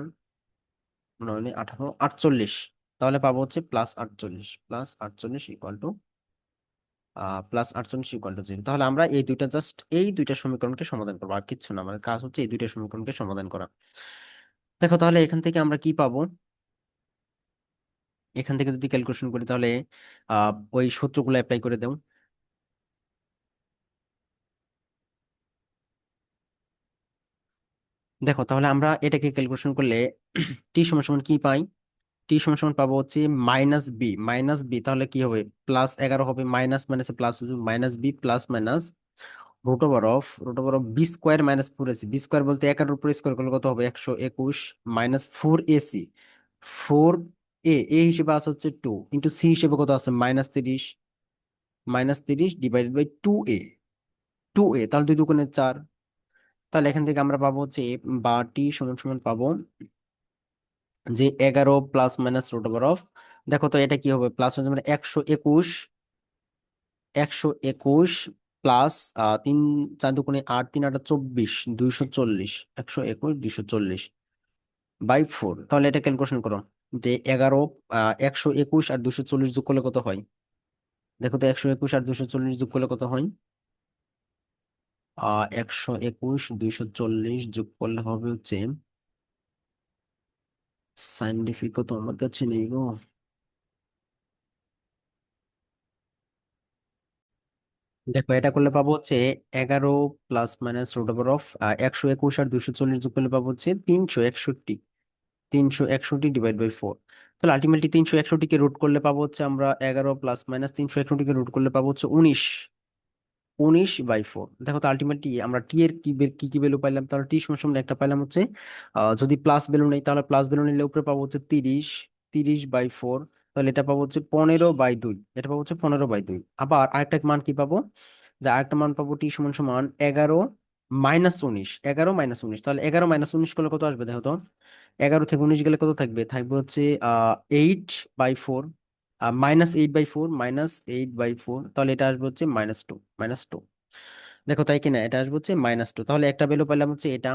9 9 18 48। তাহলে পাবো হচ্ছে +48, +48 = 0। তাহলে আমরা এই দুইটা, জাস্ট এই দুইটা সমীকরণকে সমাধান করবো, আর কিচ্ছু না, আমাদের কাজ হচ্ছে এই দুইটা সমীকরণকে সমাধান করা। দেখো তাহলে এখান থেকে আমরা কি পাবো? এখান থেকে যদি ক্যালকুলেশন করি তাহলে ওই সূত্রগুলো অ্যাপ্লাই করে দাও। দেখো তাহলে আমরা এটাকে ক্যালকুলেশন করলে টি সমান সমান কি পাই? টি সমান সমান পাবো হচ্ছে -b, -b, তাহলে কি হবে? +11 হবে, মাইনাস মাইনাসে প্লাস হচ্ছে, -b plus minus √of b² -4ac। b² বলতে 11 উপর স্কোয়ার করলে কত হবে? 121 -4ac। 4a হিসেবে আছে হচ্ছে 2, ইন্টু c হিসেবে কত আছে? -30, -30 / 2a, 2a, তাহলে 2 2 4। তাহলে এখান থেকে আমরা পাবো হচ্ছে বা টি সমান সমান পাবো যে 11 প্লাস মাইনাস √of, দেখো তো এটা কি হবে? প্লাস হচ্ছে মানে 121, 121 প্লাস 3 4 2 8, 3 8 24, 240, 121 240/4। তাহলে এটা ক্যালকুলেশন করো যে 11 121 আর 240 যোগ করলে কত হয়? দেখো তো 121 আর 240 যোগ করলে কত হয়? 121 240 যোগ করলে হবে হচ্ছে, সাইন্টিফিক তো আমার কাছে নেই গো। দেখো এটা করলে পাবো হচ্ছে 11 প্লাস মাইনাস √of 121 আর 240 যোগ করলে পাবো হচ্ছে 361, 361 / 4। তাহলে আলটিমেটলি 361 কে রুট করলে পাবো হচ্ছে আমরা 11 প্লাস মাইনাস 361 কে রুট করলে পাবো হচ্ছে 19, 19/4। দেখো তো আলটিমেটলি আমরা টি এর কি কি ভ্যালু পাইলাম? তাহলে টি সমান সমান একটা পাইলাম হচ্ছে যদি প্লাস ভ্যালু নেই তাহলে প্লাস ভ্যালু নিলে উপরে পাবো হচ্ছে 30, 30/4। তাহলে এটা পাবো হচ্ছে 15/2, এটা পাবো হচ্ছে 15/2। আবার আরেকটা মান কি পাবো? যে আরেকটা মান পাবো টি সমান সমান 11 -19, 11 - 19। তাহলে 11 - 19 করলে কত আসবে? দেখো তো 11 থেকে 19 গেলে কত থাকবে? থাকবে হচ্ছে 8/4। -8/4, -8/4, তাহলে এটা আসবে হচ্ছে -2, -2। দেখো তাই কিনা, এটা আসবে হচ্ছে -2, তাহলে একটা ভ্যালু পাইলাম হচ্ছে এটা,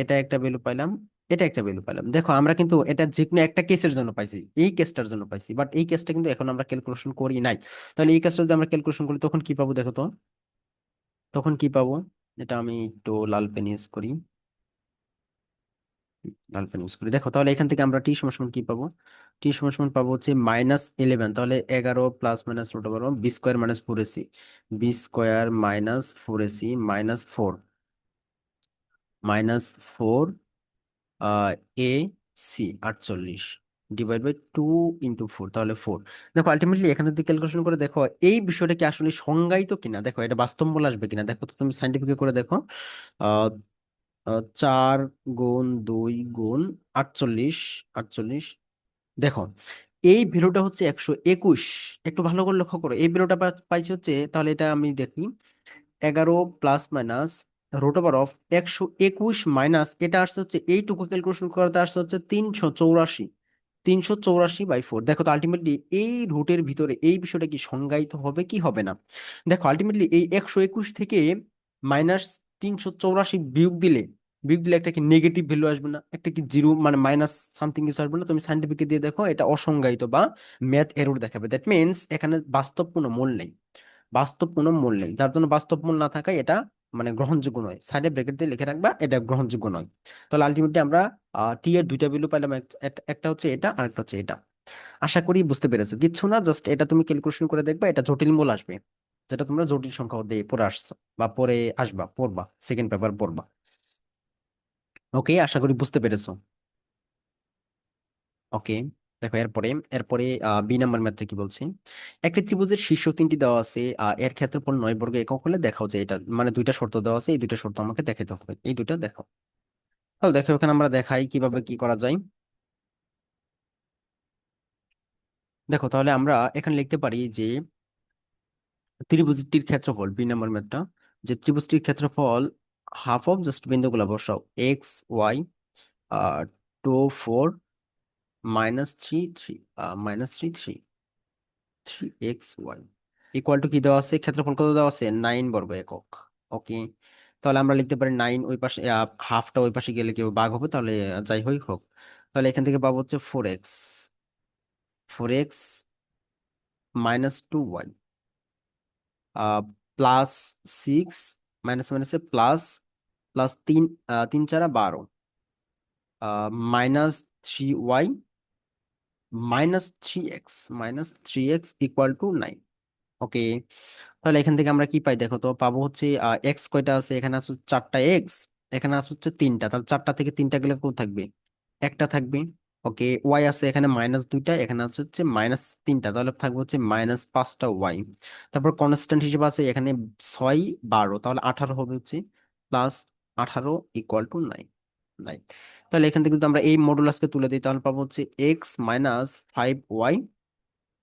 এটা একটা ভ্যালু পাইলাম, এটা একটা ভ্যালু পাইলাম। দেখো আমরা কিন্তু এটা যে কোনো একটা কেসের জন্য পাইছি, এই কেসটার জন্য পাইছি, বাট এই কেসটা কিন্তু এখন আমরা ক্যালকুলেশন করি নাই। তাহলে এই কেসটা যদি আমরা ক্যালকুলেশন করি তখন কি পাবো দেখো তো, তখন কি পাবো? এটা আমি একটু লাল পেন ইউজ করি, লাল পেন ইউজ করি। দেখো তাহলে এখান থেকে আমরা টি সমান সমান কি পাবো? টি সমান সমান পাবো হচ্ছে -11, তাহলে 11 plus minus root over b square -4ac, b square -4ac -4, -4 a c 48 divide by 2 × 4, তাহলে 4। দেখো আলটিমেটলি এখানে যদি ক্যালকুলেশন করে দেখো এই বিষয়টা কি আসলে সংজ্ঞায়িত কিনা, দেখো এটা বাস্তব বলে আসবে কিনা, দেখো তো তুমি সাইন্টিফিক করে দেখো। 4 × 2 × 48, 48। দেখো এই ভ্যালুটা হচ্ছে 121। একটু ভালো করে লক্ষ্য করো, এই ভ্যালুটা পাইছি হচ্ছে, তাহলে এটা আমি দেখি 11 plus minus root over of 121 minus এটা আসছে হচ্ছে এইটুকু ক্যালকুলেশন করাতে আসছে হচ্ছে 384, 384/4। দেখো তো আলটিমেটলি এই রুটের ভিতরে এই বিষয়টা কি সংজ্ঞায়িত হবে কি হবে না? দেখো আলটিমেটলি এই 121 থেকে -384 বিয়োগ দিলে একটা কি নেগেটিভ ভ্যালু আসবে না, একটা কি জিরো মানে মাইনাস সামথিং কিছু আসবে না? তুমি সাইন্টিফিক দিয়ে দেখো এটা অসংজ্ঞায়িত বা ম্যাথ এরর দেখাবে, দ্যাট মিনস এখানে বাস্তব কোনো মূল নেই, বাস্তব কোনো মূল নেই, যার জন্য বাস্তব মূল না থাকায় এটা মানে গ্রহণযোগ্য নয়। সাইডে ব্র্যাকেট দিয়ে লিখে রাখবা এটা গ্রহণযোগ্য নয়। তাহলে আলটিমেটলি আমরা টি এর দুইটা ভ্যালু পাইলাম, একটা হচ্ছে এটা আর একটা হচ্ছে এটা। আশা করি বুঝতে পেরেছো, কিচ্ছু না, জাস্ট এটা তুমি ক্যালকুলেশন করে দেখবা, এটা জটিল মূল আসবে, যেটা তোমরা জটিল সংখ্যা দিয়ে পড়ে আসছো বা পরে আসবা, পড়বা, সেকেন্ড পেপার পড়বা। ওকে, আশা করি বুঝতে পেরেছো। ওকে, দেখো এরপরে, এরপরে বি নাম্বার ম্যাথটা কি বলছে? একটি ত্রিভুজের শীর্ষ তিনটি দেওয়া আছে, এর ক্ষেত্রফল 9 বর্গ একক হলে দেখাও যে এটা, মানে দুইটা শর্ত দেওয়া আছে, এই দুইটা শর্ত আমাকে দেখাতে হবে, এই দুইটা দেখো। তাহলে দেখো এখানে আমরা দেখাই কিভাবে কি করা যায়। দেখো তাহলে আমরা এখানে লিখতে পারি যে ত্রিভুজটির ক্ষেত্রফল, বি নাম্বার ম্যাথটা, যে ত্রিভুজটির ক্ষেত্রফল হাফ অফ, জাস্ট বিন্দুগুলা বসাও, XY, 2 4 -3 3, -3 3 3x y equal to কি দেওয়া আছে, ক্ষেত্রফল কত দেওয়া আছে, 9 বর্গ একক। ওকে, তাহলে আমরা লিখতে পারি 9, ওই পাশে হাফটা ওই পাশে গেলে কি হবে, ভাগ হবে, তাহলে যাই হোক হোক। তাহলে এখান থেকে পাবো হচ্ছে 4x, 4x -2y, +6, মাইনাস মাইনাসে plus, +3, 3 4 12, -3y -3x equal to 9। ওকে, তাহলে এখান থেকে আমরা কি পাই দেখো তো, পাবো হচ্ছে এক্স কয়টা আছে, এখানে আছে 4টা এক্স, এখানে আছে হচ্ছে 3টা, তাহলে 4টা থেকে 3টা গেলে কত থাকবে, একটা থাকবে। ওকে, ওয়াই আছে এখানে -2টা, এখানে আছে হচ্ছে -3টা, তাহলে থাকবে হচ্ছে -5টা ওয়াই। তারপর কনস্ট্যান্ট হিসেবে আছে এখানে 6 12, তাহলে 18 হবে হচ্ছে, +18 ইকুয়াল টু 9। তাহলে এখান থেকে যদি আমরা এই মডুলাসকে তুলে দিই তাহলে পাবো হচ্ছে x -5y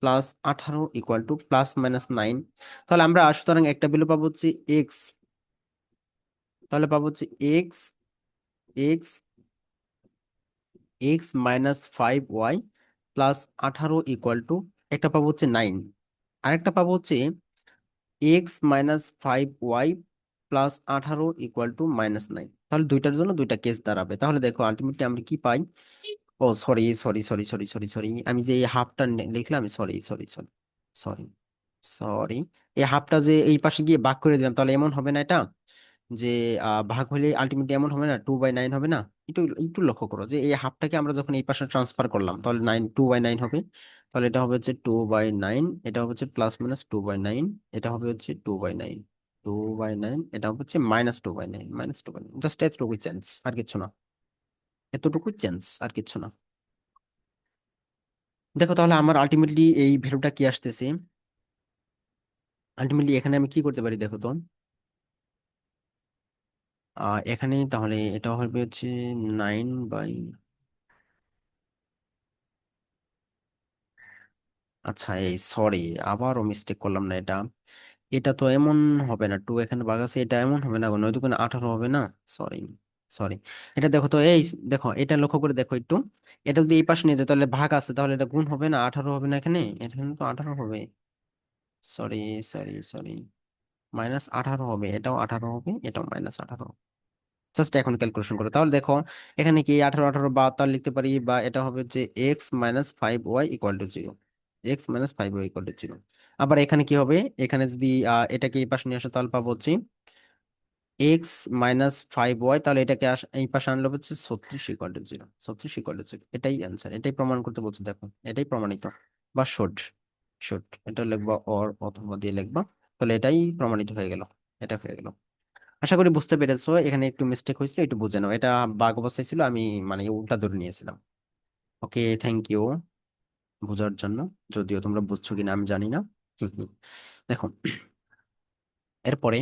+18 ইকুয়াল টু +-9। তাহলে আমরা সুতরাং একটা ভ্যালু পাবো হচ্ছে এক্স, তাহলে পাবো হচ্ছে x, x x -5y +18 equal to, একটা পাবো হচ্ছে 9, আরেকটা পাবো হচ্ছে x-5y +18 ইকুয়াল টু -9। তাহলে দুইটার জন্য দুইটা কেস দাঁড়াবে, তাহলে দেখো আলটিমেটলি আমরা কি পাই। ও sorry sorry sorry sorry sorry sorry, আমি যে এই হাফটা লিখলাম, sorry sorry sorry sorry sorry, এই হাফটা যে এই পাশে গিয়ে ভাগ করে দিলাম, তাহলে এমন হবে না এটা, যে ভাগ হলে আলটিমেটলি এমন হবে না, 2/9 হবে না? একটু একটু লক্ষ্য করো যে এই হাফটাকে আমরা যখন এই পাশে ট্রান্সফার করলাম তাহলে 2/9 হবে, তাহলে এটা হবে হচ্ছে 2/9, এটা হবে হচ্ছে +-2/9, এটা হবে হচ্ছে 2/9, 2/9, এটা হবে হচ্ছে -2/9, -2/9, জাস্ট এতটুকু চেঞ্জ আর কিছু না, এতটুকু চেঞ্জ আর কিছু না। দেখো তাহলে আমার আলটিমেটলি এই ভ্যালুটা কি আসতেছে, আলটিমেটলি এখানে আমি কি করতে পারি দেখো তো, এখানে তাহলে এটা হবে হচ্ছে 9 বাই, আচ্ছা এই সরি, আবারও মিস্টেক করলাম না, এটা এটা তো এমন হবে না, 2 এখানে ভাগ আছে, এটা এমন হবে না গো, নয়তো কোনো 18 হবে না, সরি। সরি, এটা দেখো তো এই, দেখো এটা লক্ষ্য করে দেখো একটু, এটা যদি এই পাশে নিয়ে যায় তাহলে ভাগ আছে, তাহলে এটা গুণ হবে না, 18 হবে না এখানে, এখানে তো 18 হবে। সরি, সরি, -18 হবে, এটাও 18 হবে, এটাও -18। জাস্ট এখন ক্যালকুলেশন করে তাহলে দেখো, এখানে কি 18 18 বা তার লিখতে পারি, বা এটা হবে যে x-5y = 0, x-5y = 0। আবার এখানে কি হবে, এখানে যদি এটাকে এই পাশে নিয়ে আসো তাহলে পাবো হচ্ছে x-5y, তাহলে এটাকে এই পাশে আনলে হচ্ছে 36 = 0, 36 = 0, এটাই অ্যান্সার, এটাই প্রমাণ করতে বলছে, দেখো এটাই প্রমাণিত। বা শুড, এটা লিখবা অর অথবা দিয়ে লিখবা, তাহলে এটাই প্রমাণিত হয়ে গেল, এটা হয়ে গেল। আশা করি বুঝতে পেরেছো, এখানে একটু মিস্টেক হয়েছিল, একটু বুঝে নাও, এটা বাগ অবস্থায় ছিল, আমি মানে উল্টা ধরে নিয়েছিলাম। ওকে, থ্যাংক ইউ বোঝার জন্য, যদিও তোমরা বুঝছো কিনা আমি জানি না। দেখো, এরপরে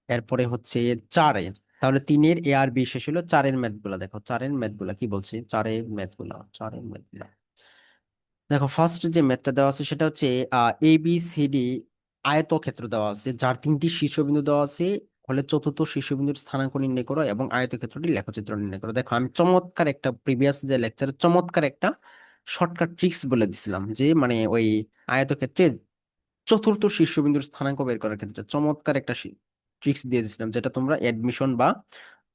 এরপরে হচ্ছে চারের, তাহলে তিনের এ আর বি শেষ হলো, চারের ম্যাথ গুলা দেখো, চারের ম্যাথ গুলা কি বলছে, চারের ম্যাথ গুলা। দেখো ফার্স্ট যে ম্যাথটা দেওয়া আছে সেটা হচ্ছে এ বি সি ডি আয়তক্ষেত্র দেওয়া আছে, যার তিনটি শীর্ষবিন্দু দেওয়া আছে, ফলে চতুর্থ শীর্ষবিন্দুর স্থানাঙ্ক নির্ণয় করো এবং আয়তক্ষেত্রটি লেখচিত্র নির্ণয় করো। দেখো আমি চমৎকার একটা প্রিভিয়াস যে লেকচারে চমৎকার একটা শর্টকাট ট্রিক্স বলে দিছিলাম, যে মানে ওই আয়তক্ষেত্রের চতুর্থ শীর্ষবিন্দুর স্থানাঙ্ক বের করার ক্ষেত্রে চমৎকার একটা ট্রিক্স দিয়ে দিয়েছিলাম, যেটা তোমরা এডমিশন বা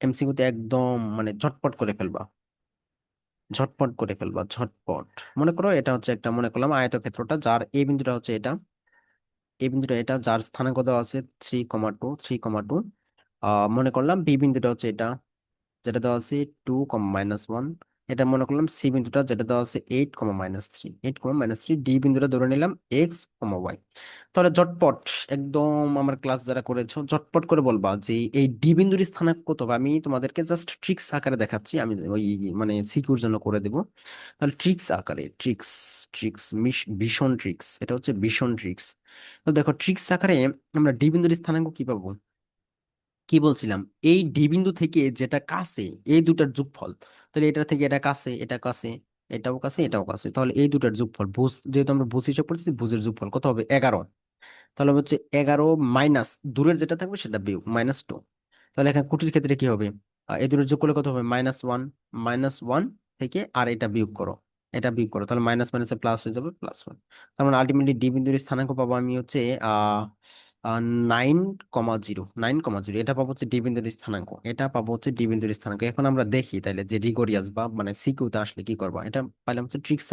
এমসিকিউতে একদম মানে ঝটপট করে ফেলবা, ঝটপট। মনে করো এটা হচ্ছে একটা, মনে করলাম আয়তক্ষেত্রটা যার এই বিন্দুটা হচ্ছে এটা, এই বিন্দুটা এটা, যার স্থানাঙ্ক দেওয়া আছে 3,2 মনে করলাম বি বিন্দুটা হচ্ছে এটা, যেটা দেওয়া আছে 2, -1। এটা মনে করলাম সি বিন্দুটা, যেটা দেওয়া আছে 8, -3, ডি বিন্দুটা ধরে নিলাম x, y। তাহলে ঝটপট, একদম আমার ক্লাস যারা করেছো ঝটপট করে বলবা যে এই ডি বিন্দুর স্থানাঙ্ক কত হবে। আমি তোমাদেরকে জাস্ট ট্রিক্স আকারে দেখাচ্ছি, আমি ওই মানে সিকিউর জন্য করে দেব। তাহলে ট্রিক্স আকারে, ভীষণ ট্রিক্স, এটা হচ্ছে ভীষণ ট্রিক্স। তো দেখো ট্রিক্স আকারে আমরা ডি বিন্দুর স্থানাঙ্ক কি পাবো, কি বলছিলাম, এই ডি বিন্দু থেকে যেটা কাছে, এই দুটার যোগফল, তাহলে এটা থেকে এটা কাছে, এটা কাছে, এটাও কাছে, এটাও কাছে, তাহলে এই দুটার যোগফল ভুজ, যেহেতু আমরা ভুজ হিসাব করতেছি, ভুজের যোগফল কত হবে, 11। তাহলে হচ্ছে 11 মাইনাস দূরের যেটা থাকবে সেটা বিয়োগ -2। তাহলে এখানে কুটির ক্ষেত্রে কি হবে, এই দুটোর যোগ করলে কত হবে, -1, -1 থেকে আর এটা বিয়োগ করো, এটা বিয়োগ করো, তাহলে মাইনাস মাইনাসে প্লাস হয়ে যাবে, +1। তার মানে আলটিমেটলি ডি বিন্দুর স্থানাঙ্ক পাবো আমি হচ্ছে আহ 9,0, 9,0, এটা পাবো হচ্ছে ডি বিন্দুর স্থানাঙ্ক, এটা পাবো হচ্ছে ডি বিন্দুর স্থানাঙ্ক। এখন আমরা দেখি তাইলে যে রিগোরিয়াস বা মানে সিকিউতে আসলে কি করবা, এটা পাইলাম হচ্ছে ট্রিক্স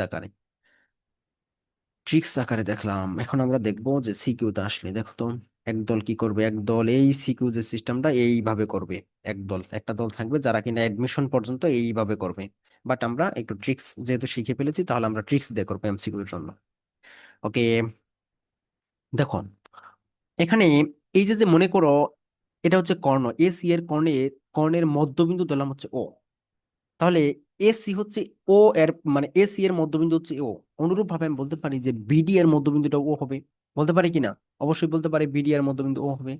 আকারে, দেখলাম। এখন আমরা দেখবো যে সিকিউতে আসলে, দেখো তো একদল কি করবে, একদল এই সিকিউ যে সিস্টেমটা এইভাবে করবে, একদল একটা দল থাকবে যারা কিনা এডমিশন পর্যন্ত এইভাবে করবে। বাট আমরা একটু ট্রিক্স যেহেতু শিখে ফেলেছি, তাহলে আমরা ট্রিক্স দিয়ে করবো এমসিকিউর জন্য। ওকে, দেখো এখানে এই যে যে মনে করো এটা হচ্ছে কর্ণ, এসি এর কর্ণের মধ্যবিন্দু ধরলাম হচ্ছে ও, তাহলে এসি হচ্ছে ও এর মানে এসি এর মধ্যবিন্দু হচ্ছে ও। অনুরূপ ভাবে আমি বলতে পারি যে বিডি এর মধ্যবিন্দুটা ও হবে, বলতে পারি কিনা, অবশ্যই বলতে পারি বিডি এর মধ্যবিন্দু ও হবে।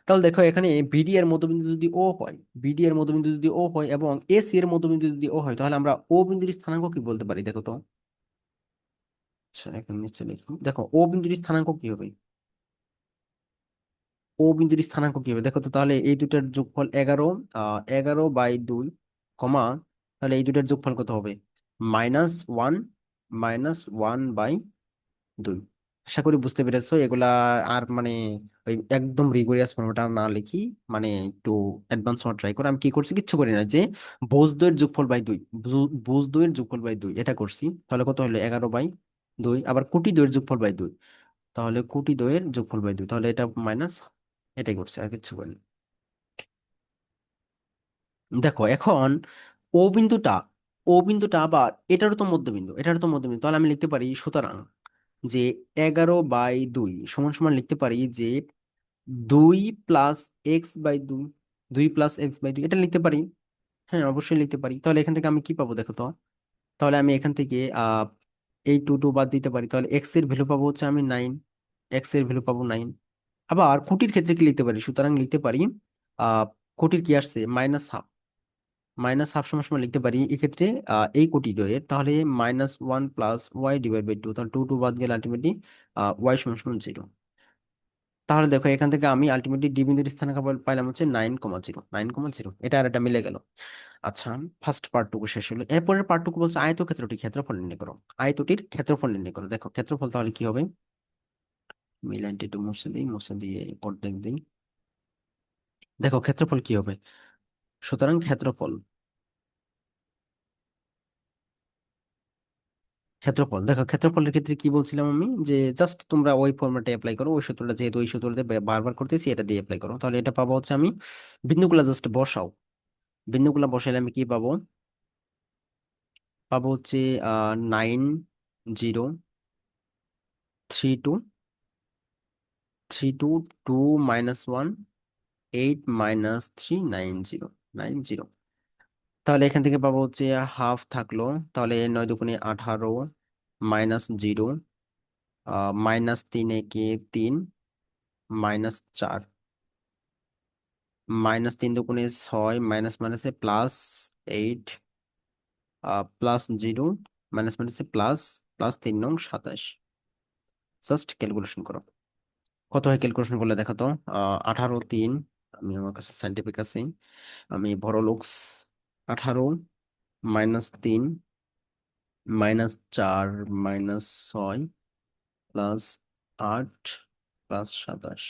তাহলে দেখো এখানে বিডি এর মধ্যবিন্দু যদি ও হয়, বিডি এর মধ্যবিন্দু যদি ও হয় এবং এসি এর মধ্যবিন্দু যদি ও হয়, তাহলে আমরা ও বিন্দুর স্থানাঙ্ক কি বলতে পারি, দেখো তো। আচ্ছা এখন নিশ্চয় লিখি, দেখো ও বিন্দুর স্থানাঙ্ক কি হবে, ও বিন্দুর স্থানাঙ্ক কি হবে দেখো তো, তাহলে এই দুটার যোগফল 11, 11/2 কমা, তাহলে এই দুটার যোগফল কত হবে, -1, -1/2। আশা করি বুঝতে পেরেছো এগুলা। আর মানে ওই একদম রিগোরিয়াস ফর্মুলাটা না লিখি, মানে একটু অ্যাডভান্স হওয়ার ট্রাই করে, আমি কি করছি কিচ্ছু করি না, যে ভোজ দ্বয়ের যোগফল বাই 2, ভোজ দ্বয়ের যোগফল বাই 2 এটা করছি, তাহলে কত হলো 11/2। আবার কোটি দ্বয়ের যোগফল বাই 2, তাহলে কোটি দ্বয়ের যোগফল বাই 2, তাহলে এটা মাইনাস, এটাই করছে আর কিচ্ছু করিনি। দেখো এখন ও বিন্দুটা, আবার এটারও তো মধ্যবিন্দু, তাহলে আমি লিখতে পারি সুতরাং যে 11/2 সমান সমান লিখতে পারি যে 2 + x/2, 2 + x/2 এটা লিখতে পারি। হ্যাঁ অবশ্যই লিখতে পারি। তাহলে এখান থেকে আমি কি পাবো দেখো তো, তাহলে আমি এখান থেকে এই 2 বাদ দিতে পারি, তাহলে এক্স এর ভ্যালু পাবো হচ্ছে আমি 9, এক্স এর ভ্যালু পাবো 9। আবার কুটির ক্ষেত্রে কি লিখতে পারি, সুতরাং লিখতে পারি আহ কোটির কি আসছে, -1/2, -1/2 সমান সমান লিখতে পারি এক্ষেত্রে এই কোটি দ্বয়ের, তাহলে -1 + y/2, তাহলে 2 বাদ গেলে আলটিমেটলি ওয়াই সমান সমান 0। তাহলে দেখো এখান থেকে আমি আলটিমেটলি ডি বিন্দুর স্থানাঙ্ক পাইলাম হচ্ছে 9,0, 9,0, এটা আর এটা মিলে গেল। আচ্ছা, ফার্স্ট পার্টটুকু শেষ হলো। এরপরের পার্টটুকু বলছে আয়তক্ষেত্রটির ক্ষেত্রফল নির্ণয় করো। আয়তটির ক্ষেত্রফল নির্ণয় করো। দেখো ক্ষেত্রফল তাহলে কি হবে, মিলানটি একটু মুছে দিই, মুছে দিয়ে অর্ধেক দিই। দেখো ক্ষেত্রফল কি হবে, সুতরাং ক্ষেত্রফল দেখো ক্ষেত্রফলের ক্ষেত্রে কি বলছিলাম আমি, যে জাস্ট তোমরা ওই ফর্মেটে অ্যাপ্লাই করো, ওই সূত্রটা যেহেতু ওই সূত্রতে বারবার করতেছি, এটা দিয়ে অ্যাপ্লাই করো। তাহলে এটা পাবো হচ্ছে, আমি বিন্দুগুলা জাস্ট বসাও, বিন্দুগুলা বসাইলে আমি কি পাবো, পাবো হচ্ছে 9, 0, 3, 2, 2 - 1, 8 - 3, 9, 0, 9, 0। তাহলে এখান থেকে পাবো হচ্ছে হাফ থাকলো, তাহলে 9 × 2 = 18, -0, -3 × 3, -4, -3 × 2 = 6, মাইনাস মাইনাসে +8, +0, মাইনাস মাইনাসে প্লাস, +3 × 9 = 27। জাস্ট ক্যালকুলেশন করো, কত হয় ক্যালকুলেশন করলে দেখো তো। 18, 3, আমি আমার কাছে সাইন্টিফিক আছে, আমি বড় লোকস। 18 -3 -4 -6 +8 +27,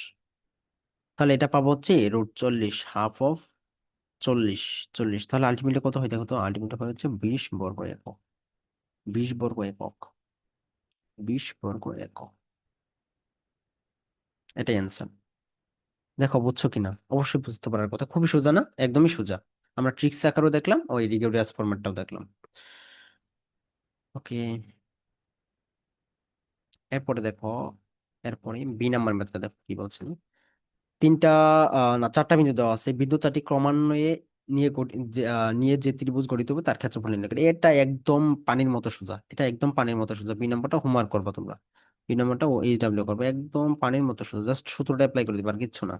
তাহলে এটা পাবো হচ্ছে √40, হাফ অফ 40, 40। তাহলে আলটিমেটলি কত হয় দেখো তো, আলটিমেটলি হয় হচ্ছে 20 বর্গ একক, 20 বর্গ একক, 20 বর্গ একক, এটাই অ্যান্সার। দেখো বুঝছো কিনা, অবশ্যই বুঝতে পারার কথা, খুবই সোজা না, একদমই সোজা। আমরা ট্রিক্স আকারও দেখলাম, ওই রিগোরিয়াস ফরম্যাটটাও দেখলাম। ওকে, এরপরে দেখো, এরপরে বি নাম্বার ম্যাথটা দেখো কি বলছে। তিনটা না, চারটা বিন্দু দেওয়া আছে, বিন্দু চারটি ক্রমান্বয়ে নিয়ে যে ত্রিভুজ গঠিত হবে তার ক্ষেত্রফল নির্ণয় করে। এটা একদম পানির মতো সোজা, এটা একদম পানির মতো সোজা। বি নাম্বারটা হোমওয়ার্ক করবা তোমরা, বি নাম্বারটা ও এইচডব্লিউ করবে, একদম পানির মতো সোজা। জাস্ট সূত্রটা অ্যাপ্লাই করে দিবা, আর কিচ্ছু না,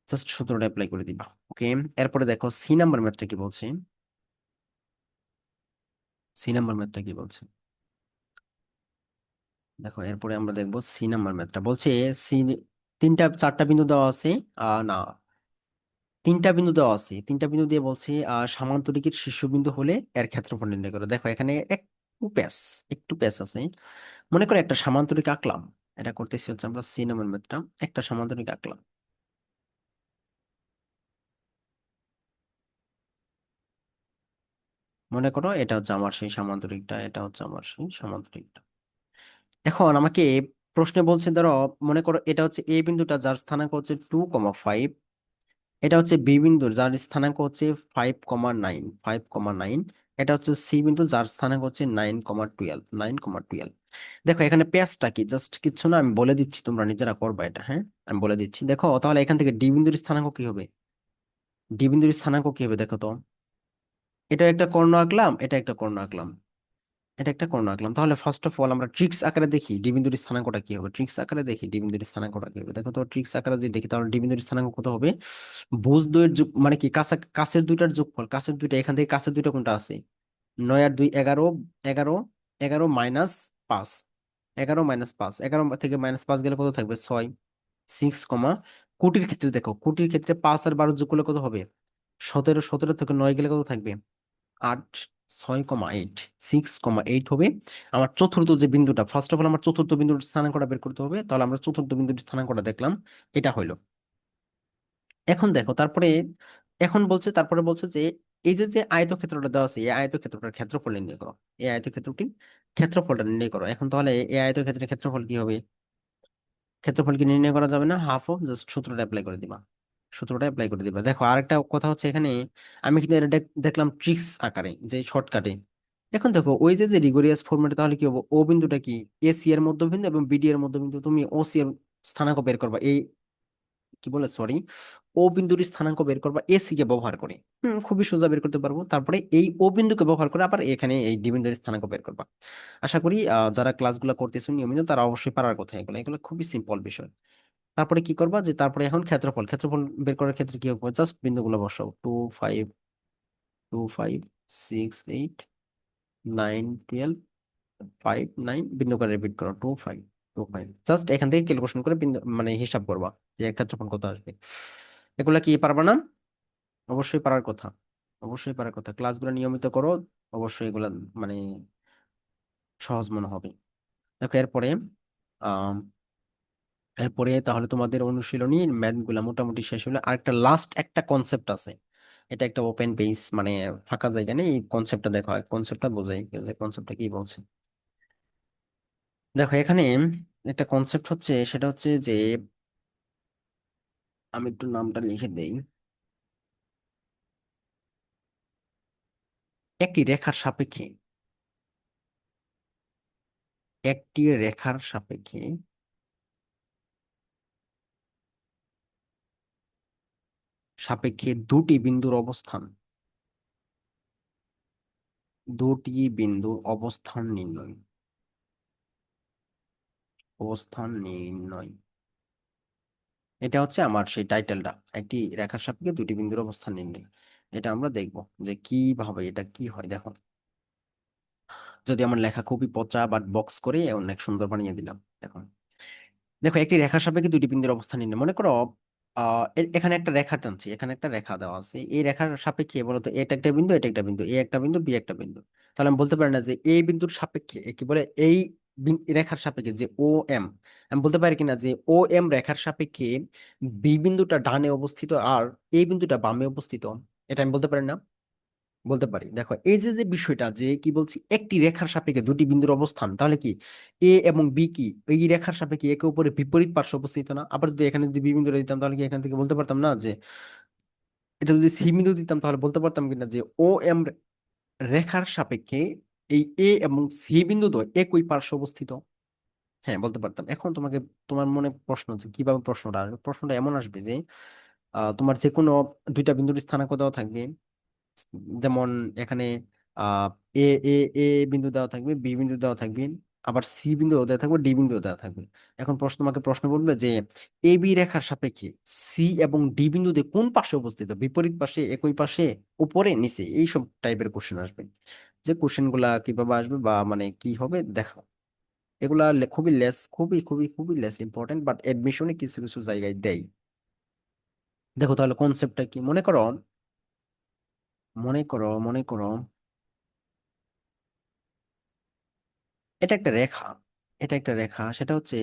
জাস্ট সূত্রটা অ্যাপ্লাই করে দিবা। ওকে, এরপরে দেখো সি নাম্বার ম্যাথটা কি বলছে, সি নাম্বার ম্যাথটা কি বলছে। দেখো এরপরে আমরা দেখবো সি নাম্বার ম্যাথটা বলছে, সি, চারটা বিন্দু দেওয়া আছে, না, তিনটা বিন্দু দেওয়া আছে, তিনটা বিন্দু দিয়ে বলছে সামান্তরিকের শীর্ষবিন্দু হলে এর ক্ষেত্রফল নির্ণয় করো। দেখো এখানে একটু প্যাস, একটু প্যাস আছে। মনে করো একটা সামান্তরিক আঁকলাম, এটা করতেছি হচ্ছে আমরা সি নাম্বার ম্যাথটা, একটা সামান্তরিক আঁকলাম। মনে করো এটা হচ্ছে আমার সেই সামান্তরিকটা, এটা হচ্ছে আমার সেই সামান্তরিকটা। এখন আমাকে প্রশ্নে বলছে, ধরো মনে করো এটা হচ্ছে এ বিন্দুটা, যার স্থানাঙ্ক হচ্ছে 2,5, এটা হচ্ছে বি বিন্দুর যার স্থানাঙ্ক হচ্ছে 5,9, 5,9। এটা হচ্ছে সি বিন্দু যার স্থানাঙ্ক হচ্ছে 9,12, 9,12। দেখো এখানে পেঁয়াজটা কি, জাস্ট কিচ্ছু না, আমি বলে দিচ্ছি, তোমরা নিজেরা করবা এটা, হ্যাঁ আমি বলে দিচ্ছি। দেখো তাহলে এখান থেকে ডি বিন্দুর স্থানাঙ্ক কি হবে, ডি বিন্দুর স্থানাঙ্ক কি হবে দেখো তো। এটা একটা কর্ণ আঁকলাম, এটা একটা কর্ণ আঁকলাম, এটা একটা কর্ণ আঁকলাম। তাহলে ফার্স্ট অফ অল আমরা ট্রিক্স আকারে দেখি ডি বিন্দুর স্থানাঙ্কটা কি হবে, ট্রিক্স আকারে দেখি ডি বিন্দুর স্থানাঙ্কটা কি হবে। দেখো তো ট্রিক্স আকারে যদি দেখি, তাহলে ডি বিন্দুর স্থানাঙ্ক কত হবে, ভুজ দ্বয়ের যোগ, মানে কি কাছের দুইটার যোগফল, কাছের দুইটা, এখান থেকে কাছের দুইটা কোনটা আছে, 9 আর 2 11, 11, 11 -5, 11 - 5, 11 থেকে -5 গেলে কত থাকবে, 6, 6, কোটির ক্ষেত্রে দেখো, কোটির ক্ষেত্রে 5 আর 12 যোগ করলে কত হবে, 17, 17 থেকে 9 গেলে কত থাকবে, 8, 6,8, 6,8 হবে আমার চতুর্থ যে বিন্দুটা। ফার্স্ট অফ অল আমার চতুর্থ বিন্দুর স্থানাঙ্কটা বের করতে হবে, তাহলে আমরা চতুর্থ বিন্দুর স্থানাঙ্কটা দেখলাম, এটা হইলো। এখন দেখো তারপরে, এখন বলছে, তারপরে বলছে যে এই যে যে আয়তক্ষেত্রটা দেওয়া আছে, এই আয়তক্ষেত্রটার ক্ষেত্রফল নির্ণয় করো, এই আয়তক্ষেত্রটির ক্ষেত্রফলটা নির্ণয় করো। এখন তাহলে এই আয়তক্ষেত্রের ক্ষেত্রফল কি হবে, ক্ষেত্রফল কি নির্ণয় করা যাবে না, হাফ অফ, জাস্ট সূত্রটা অ্যাপ্লাই করে দিবা, সূত্রটা অ্যাপ্লাই করে দিবা। দেখো আরেকটা কথা হচ্ছে এখানে, আমি কিন্তু এটা দেখলাম ট্রিক্স আকারে, যে শর্টকাটে। এখন দেখো ওই যে যে রিগোরিয়াস ফর্মেটে, তাহলে কি হবে, ও বিন্দুটা কি এসি এর মধ্যবিন্দু এবং বিডি এর মধ্যবিন্দু, তুমি ওসি এর স্থানাঙ্ক বের করবা, এই কি বলে সরি, ও বিন্দুর স্থানাঙ্ক বের করবা এসি কে ব্যবহার করে। খুবই সোজা বের করতে পারবো। তারপরে এই ও বিন্দুকে ব্যবহার করে আবার এখানে এই ডি বিন্দুর স্থানাঙ্ক বের করবা। আশা করি যারা ক্লাসগুলো করতেছো নিয়মিত, তারা অবশ্যই পারার কথা, এগুলো এগুলো খুবই সিম্পল বিষয়। তারপরে কি করবা, যে তারপরে এখন ক্ষেত্রফল, ক্ষেত্রফল বের করার ক্ষেত্রে কি হবে, জাস্ট বিন্দুগুলো বসাও, 2, 5, 2, 5, 6, 8, 9, 12, 5, 9, বিন্দু করে রিপিট করো, 2, 5। 2 5 জাস্ট এখান থেকে ক্যালকুলেশন করে মানে হিসাব করবা যে ক্ষেত্রফল কত আসবে। এগুলা কি পারবা না? অবশ্যই পারার কথা, অবশ্যই পারার কথা, ক্লাসগুলো নিয়মিত করো, অবশ্যই এগুলা মানে সহজ মনে হবে। দেখো এরপরে আহ এরপরে তাহলে তোমাদের অনুশীলনী ম্যাথ গুলা মোটামুটি শেষ হলো। আর একটা লাস্ট একটা কনসেপ্ট আছে, এটা একটা ওপেন পেজ, মানে ফাঁকা জায়গা নেই, এই কনসেপ্টটা দেখো, কনসেপ্টটা বোঝাই যে কনসেপ্টটা কি বলছে। দেখো এখানে একটা কনসেপ্ট হচ্ছে, সেটা হচ্ছে যে আমি একটু নামটা লিখে দেই। একটি রেখার সাপেক্ষে, একটি রেখার সাপেক্ষে সাপেক্ষে দুটি বিন্দুর অবস্থান, দুটি বিন্দুর অবস্থান নির্ণয়, অবস্থান নির্ণয়, এটা হচ্ছে আমার সেই টাইটেলটা। একটি রেখার সাপেক্ষে দুটি বিন্দুর অবস্থান নির্ণয়, এটা আমরা দেখব যে কিভাবে এটা কি হয়। দেখো যদি আমার লেখা খুবই পচা বাট বক্স করে অনেক সুন্দর বানিয়ে দিলাম। দেখো, দেখো একটি রেখার সাপেক্ষে দুটি বিন্দুর অবস্থান নির্ণয়, মনে করো এখানে একটা রেখা টানছি, এখানে একটা রেখা দেওয়া আছে, এই রেখার সাপেক্ষে বলতো এটা একটা বিন্দু, এটা একটা বিন্দু, এ একটা বিন্দু, বি একটা বিন্দু। তাহলে আমি বলতে পারি না যে এই বিন্দুর সাপেক্ষে কি বলে এই রেখার সাপেক্ষে যে ও এম, আমি বলতে পারি কিনা যে ও এম রেখার সাপেক্ষে বি বিন্দুটা ডানে অবস্থিত আর এই বিন্দুটা বামে অবস্থিত, এটা আমি বলতে পারি না? বলতে পারি। দেখো এই যে যে বিষয়টা যে কি বলছি, একটি রেখার সাপেক্ষে দুটি বিন্দুর অবস্থান, তাহলে কি এ এবং বি কি এই রেখার সাপেক্ষে একে উপরে বিপরীত পার্শ্ব অবস্থিত না? আবার যদি এখানে যদি বি বিন্দু দিতাম তাহলে কি এখান থেকে বলতে পারতাম না যে, এটা যদি সি বিন্দু দিতাম তাহলে বলতে পারতাম কিনা যে ও এম রেখার সাপেক্ষে এই এ এবং সি বিন্দু তো একই পার্শ্ব অবস্থিত? হ্যাঁ বলতে পারতাম। এখন তোমাকে, তোমার মনে প্রশ্ন যে কিভাবে প্রশ্নটা আসবে, প্রশ্নটা এমন আসবে যে তোমার যে কোনো দুইটা বিন্দুর স্থানাঙ্ক দেওয়া থাকবে, যেমন এখানে আহ এ এ এ বিন্দু দেওয়া থাকবে, বি বিন্দু দেওয়া থাকবে, আবার সি বিন্দু দেওয়া থাকবে, ডি বিন্দু দেওয়া থাকবে। এখন প্রশ্ন, তোমাকে প্রশ্ন করবে যে এ বি রেখার সাপেক্ষে সি এবং ডি বিন্দুতে কোন পাশে অবস্থিত, বিপরীত পাশে, একই পাশে, উপরে, নিচে, এইসব টাইপের কোশ্চেন আসবে। যে কোশ্চেন গুলা কিভাবে আসবে বা মানে কি হবে দেখো, এগুলা খুবই লেস, খুবই খুবই খুবই লেস ইম্পর্টেন্ট, বাট এডমিশনে কিছু কিছু জায়গায় দেয়। দেখো তাহলে কনসেপ্টটা কি, মনে করো, মনে করো এটা একটা রেখা, এটা একটা রেখা, সেটা হচ্ছে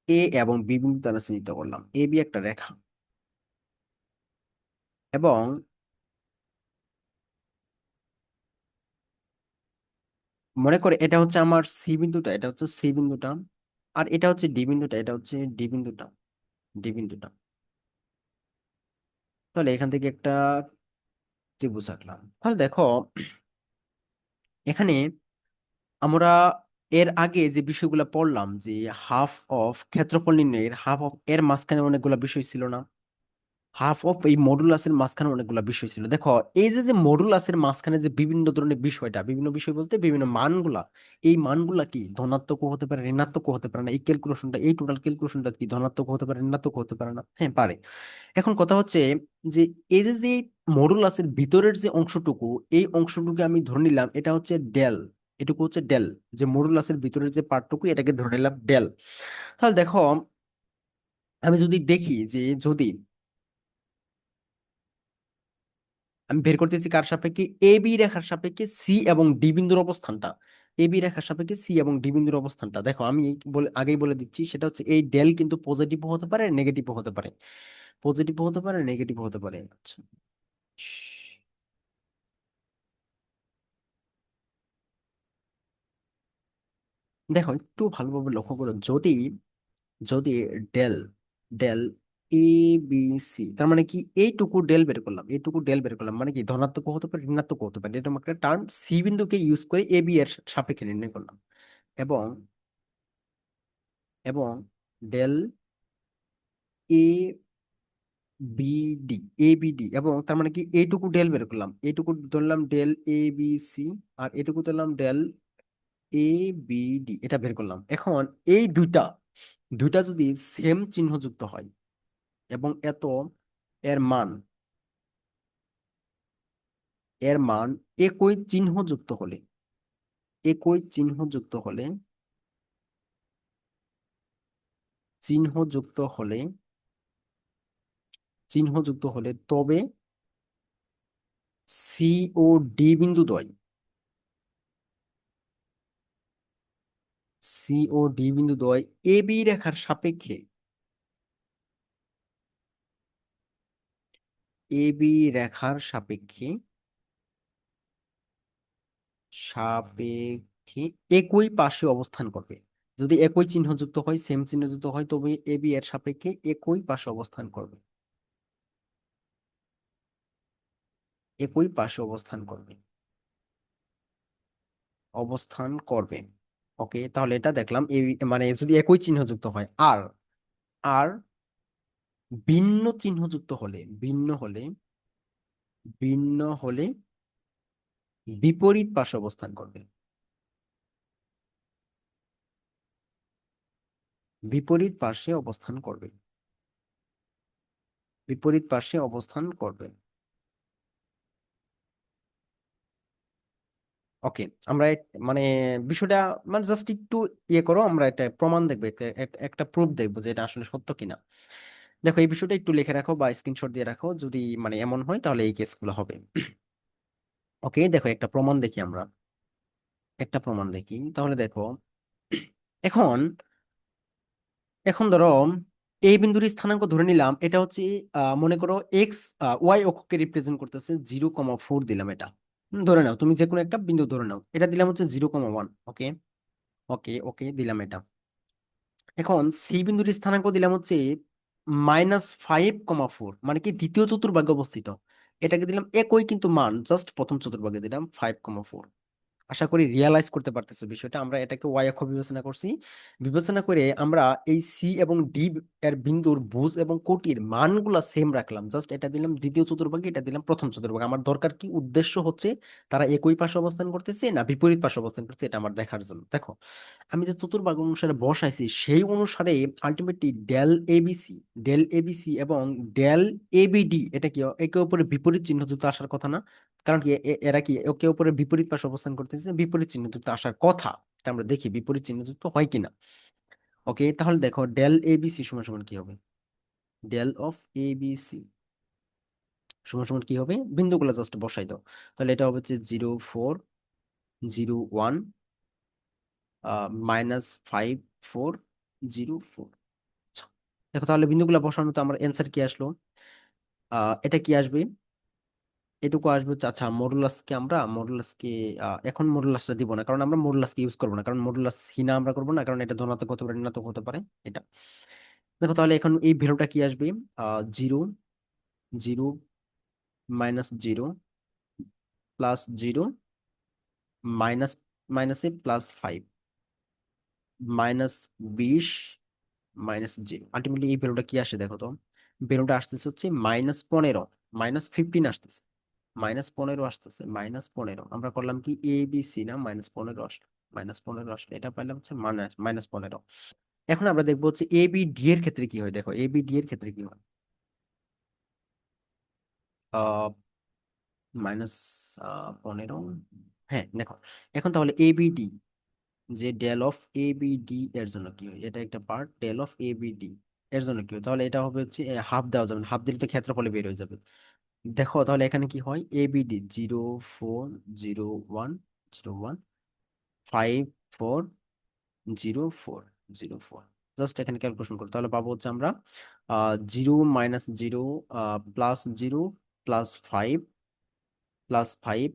এ এবং বি বিন্দু দ্বারা চিহ্নিত করলাম, এ বি একটা রেখা, এবং মনে করে এটা হচ্ছে আমার সি বিন্দুটা, এটা হচ্ছে সি বিন্দুটা, আর এটা হচ্ছে ডি বিন্দুটা, এটা হচ্ছে ডি বিন্দুটা, ডি বিন্দুটা। তাহলে এখান থেকে একটা ত্রিভুজ আঁকলাম। তাহলে দেখো এখানে আমরা এর আগে যে বিষয়গুলো পড়লাম যে হাফ অফ ক্ষেত্রফল নির্ণয়ের, হাফ অফ এর মাঝখানে অনেকগুলো বিষয় ছিল না? হাফ অফ এই মডুলাসের মাঝখানে অনেকগুলো বিষয় ছিল। দেখো এই যে যে মডুলাসের মাঝখানে যে বিভিন্ন ধরনের বিষয়টা, বিভিন্ন বিষয় বলতে বিভিন্ন মানগুলা, এই মানগুলা কি ধনাত্মক হতে পারে, ঋণাত্মক হতে পারে না? এই ক্যালকুলেশনটা, এই টোটাল ক্যালকুলেশনটা কি ধনাত্মক হতে পারে, ঋণাত্মক হতে পারে না? হ্যাঁ পারে। এখন কথা হচ্ছে যে এই যে যে মডুলাসের ভিতরের যে অংশটুকু, এই অংশটুকু আমি ধরে নিলাম এটা হচ্ছে ডেল, এটুকু হচ্ছে ডেল, যে মডুলাসের ভিতরের যে পার্টটুকু এটাকে ধরে নিলাম ডেল। তাহলে দেখো আমি যদি দেখি যে যদি আমি বের করতেছি কার সাপেক্ষে, এ বি রেখার সাপেক্ষে সি এবং ডি বিন্দুর অবস্থানটা, এ বি রেখার সাপেক্ষে সি এবং ডি বিন্দুর অবস্থানটা, দেখো আমি বলে আগেই বলে দিচ্ছি, সেটা হচ্ছে এই ডেল কিন্তু পজিটিভও হতে পারে, নেগেটিভও হতে পারে, পজিটিভও হতে পারে, নেগেটিভও হতে পারে। আচ্ছা, দেখো একটু ভালোভাবে লক্ষ্য করো, যদি যদি ডেল ডেল এ বি সি, তার মানে কি এইটুকু ডেল বের করলাম, এইটুকু ডেল বের করলাম, মানে কি ধনাত্মক হতে পারে, ঋণাত্মক হতে পারে, এটা একটা টার্ম, সি বিন্দুকে ইউজ করে এ বি এর সাপেক্ষে নির্ণয় করলাম, এবং এবং del A B D, A B D, এবং তার মানে কি এইটুকু ডেল বের করলাম, এইটুকু ধরলাম ডেল এ বি সি, আর এটুকু ধরলাম ডেল এ বি ডি, এটা বের করলাম। এখন এই দুইটা, দুইটা যদি সেম চিহ্নযুক্ত হয় এবং এর মান, এর মান একই চিহ্নযুক্ত হলে, একই চিহ্নযুক্ত হলে চিহ্নযুক্ত হলে চিহ্নযুক্ত হলে তবে সি ও ডি বিন্দু দ্বয় সি ও ডি বিন্দু দ্বয় এ বি রেখার সাপেক্ষে এ বি রেখার সাপেক্ষে সাপেক্ষে একই পাশে অবস্থান করবে। যদি একই চিহ্নযুক্ত হয়, সেম চিহ্নযুক্ত হয়, তবে এ বি এর সাপেক্ষে একই পাশে অবস্থান করবে। একই পাশে অবস্থান করবে। অবস্থান করবে। ওকে, তাহলে এটা দেখলাম মানে যদি একই চিহ্নযুক্ত হয়। আর আর ভিন্ন চিহ্নযুক্ত হলে ভিন্ন হলে বিপরীত পাশে অবস্থান করবে। বিপরীত পাশে অবস্থান করবে। বিপরীত পাশে অবস্থান করবে। ওকে, আমরা মানে বিষয়টা মানে জাস্ট একটু ইয়ে করো, আমরা এটা প্রমাণ দেখবো, একটা প্রুফ দেখবো যে এটা আসলে সত্য কিনা। দেখো, এই বিষয়টা একটু লিখে রাখো বা স্ক্রিনশট দিয়ে রাখো, যদি মানে এমন হয় তাহলে এই কেসগুলো হবে। ওকে, দেখো একটা প্রমাণ দেখি আমরা। একটা প্রমাণ দেখি তাহলে দেখো। এখন এখন ধরো এই বিন্দুর স্থানাঙ্ক ধরে নিলাম, এটা হচ্ছে মনে করো এক্স ওয়াই অক্ষকে রিপ্রেজেন্ট করতেছে, 0,4 দিলাম এটা। ধরে নাও, তুমি যে কোনো একটা বিন্দু ধরে নাও, এটা দিলাম হচ্ছে 0,1। ওকে, ওকে, ওকে, দিলাম এটা। এখন সি বিন্দুর স্থানাঙ্ক দিলাম হচ্ছে -5,4, মানে কি দ্বিতীয় চতুর্ভাগে অবস্থিত। এটাকে দিলাম একই কিন্তু মান, জাস্ট প্রথম চতুর্ভাগে দিলাম 5,4। আশা করি রিয়ালাইজ করতে পারতেছো বিষয়টা। আমরা এটাকে ওয়াই অক্ষ বিবেচনা করছি। বিবেচনা করে আমরা এই সি এবং ডি এর বিন্দুর ভুজ এবং কোটির মানগুলা সেম রাখলাম, জাস্ট এটা দিলাম দ্বিতীয় চতুর্ভাগে, এটা দিলাম প্রথম চতুর্ভাগে। আমার দরকার কি, উদ্দেশ্য হচ্ছে তারা একই পাশে অবস্থান করতেছে না বিপরীত পাশে অবস্থান করতেছে, এটা আমার দেখার জন্য। দেখো, আমি যে চতুর্ভাগ অনুসারে বসাইছি সেই অনুসারে আলটিমেটলি ডেল এবিসি এবং ডেল এবিডি এটা কি একে অপরের বিপরীত চিহ্নযুক্ত আসার কথা না? কারণ কি এরা কি একে অপরের বিপরীত পাশে অবস্থান করতেছে, বিপরীত চিহ্নযুক্ত আসার কথা। এটা আমরা দেখি বিপরীত চিহ্নযুক্ত হয় কিনা। ওকে, তাহলে দেখো ডেল এবিসি সমান সমান কি হবে। ডেল অফ এবিসি সমান সমান কি হবে, বিন্দুগুলো জাস্ট বসাই দাও। তাহলে এটা হবে হচ্ছে 0,4,0,1 -5,4,0,4। দেখো, তাহলে বিন্দুগুলো বসানো তো আমার অ্যান্সার কি আসলো। এটা কি আসবে, এটুকু আসবে হচ্ছে। আচ্ছা, মডুলাসকে এখন মডুলাসটা দিব না, কারণ আমরা মডুলাসকে ইউজ করবো না, কারণ মডুলাস হীনা আমরা করবো না, কারণ এটা ধনাত্মক হতে পারে, ঋণাত্মক হতে পারে। এটা দেখো, তাহলে এখন এই ভ্যালুটা কি আসবে, 0, 0, -0, +0, মাইনাস মাইনাসে +5, -20, -0। আলটিমেটলি এই ভ্যালুটা কি আসে দেখো তো। ভ্যালুটা আসতেছে হচ্ছে -15, -15 আসতেছে, -15 আসতেছে, -15। আমরা করলাম কি এ বি সি না, -15 আসলো। -15 আসলো, এটা পাইলাম হচ্ছে -15। এখন আমরা দেখবো হচ্ছে এ বি ডি এর ক্ষেত্রে কি হয়। দেখো, এ বি ডি এর ক্ষেত্রে কি হয়। আহ -15। হ্যাঁ, দেখো, এখন তাহলে এ বি ডি, যে del of A B D এর জন্য কি হয়, এটা একটা part, del of A B D এর জন্য কি হয়, তাহলে এটা হবে হচ্ছে হাফ দেওয়া যাবে, হাফ দিলে তো ক্ষেত্রফলে বের হয়ে যাবে। দেখো, তাহলে এখানে কি হয়, এ বি ডি 0,4,0,1, 0,1, 5,4,0,4। জাস্ট এখানে ক্যালকুলেশন করি, তাহলে পাবো হচ্ছে আমরা 0, -0, +0, +5, +5,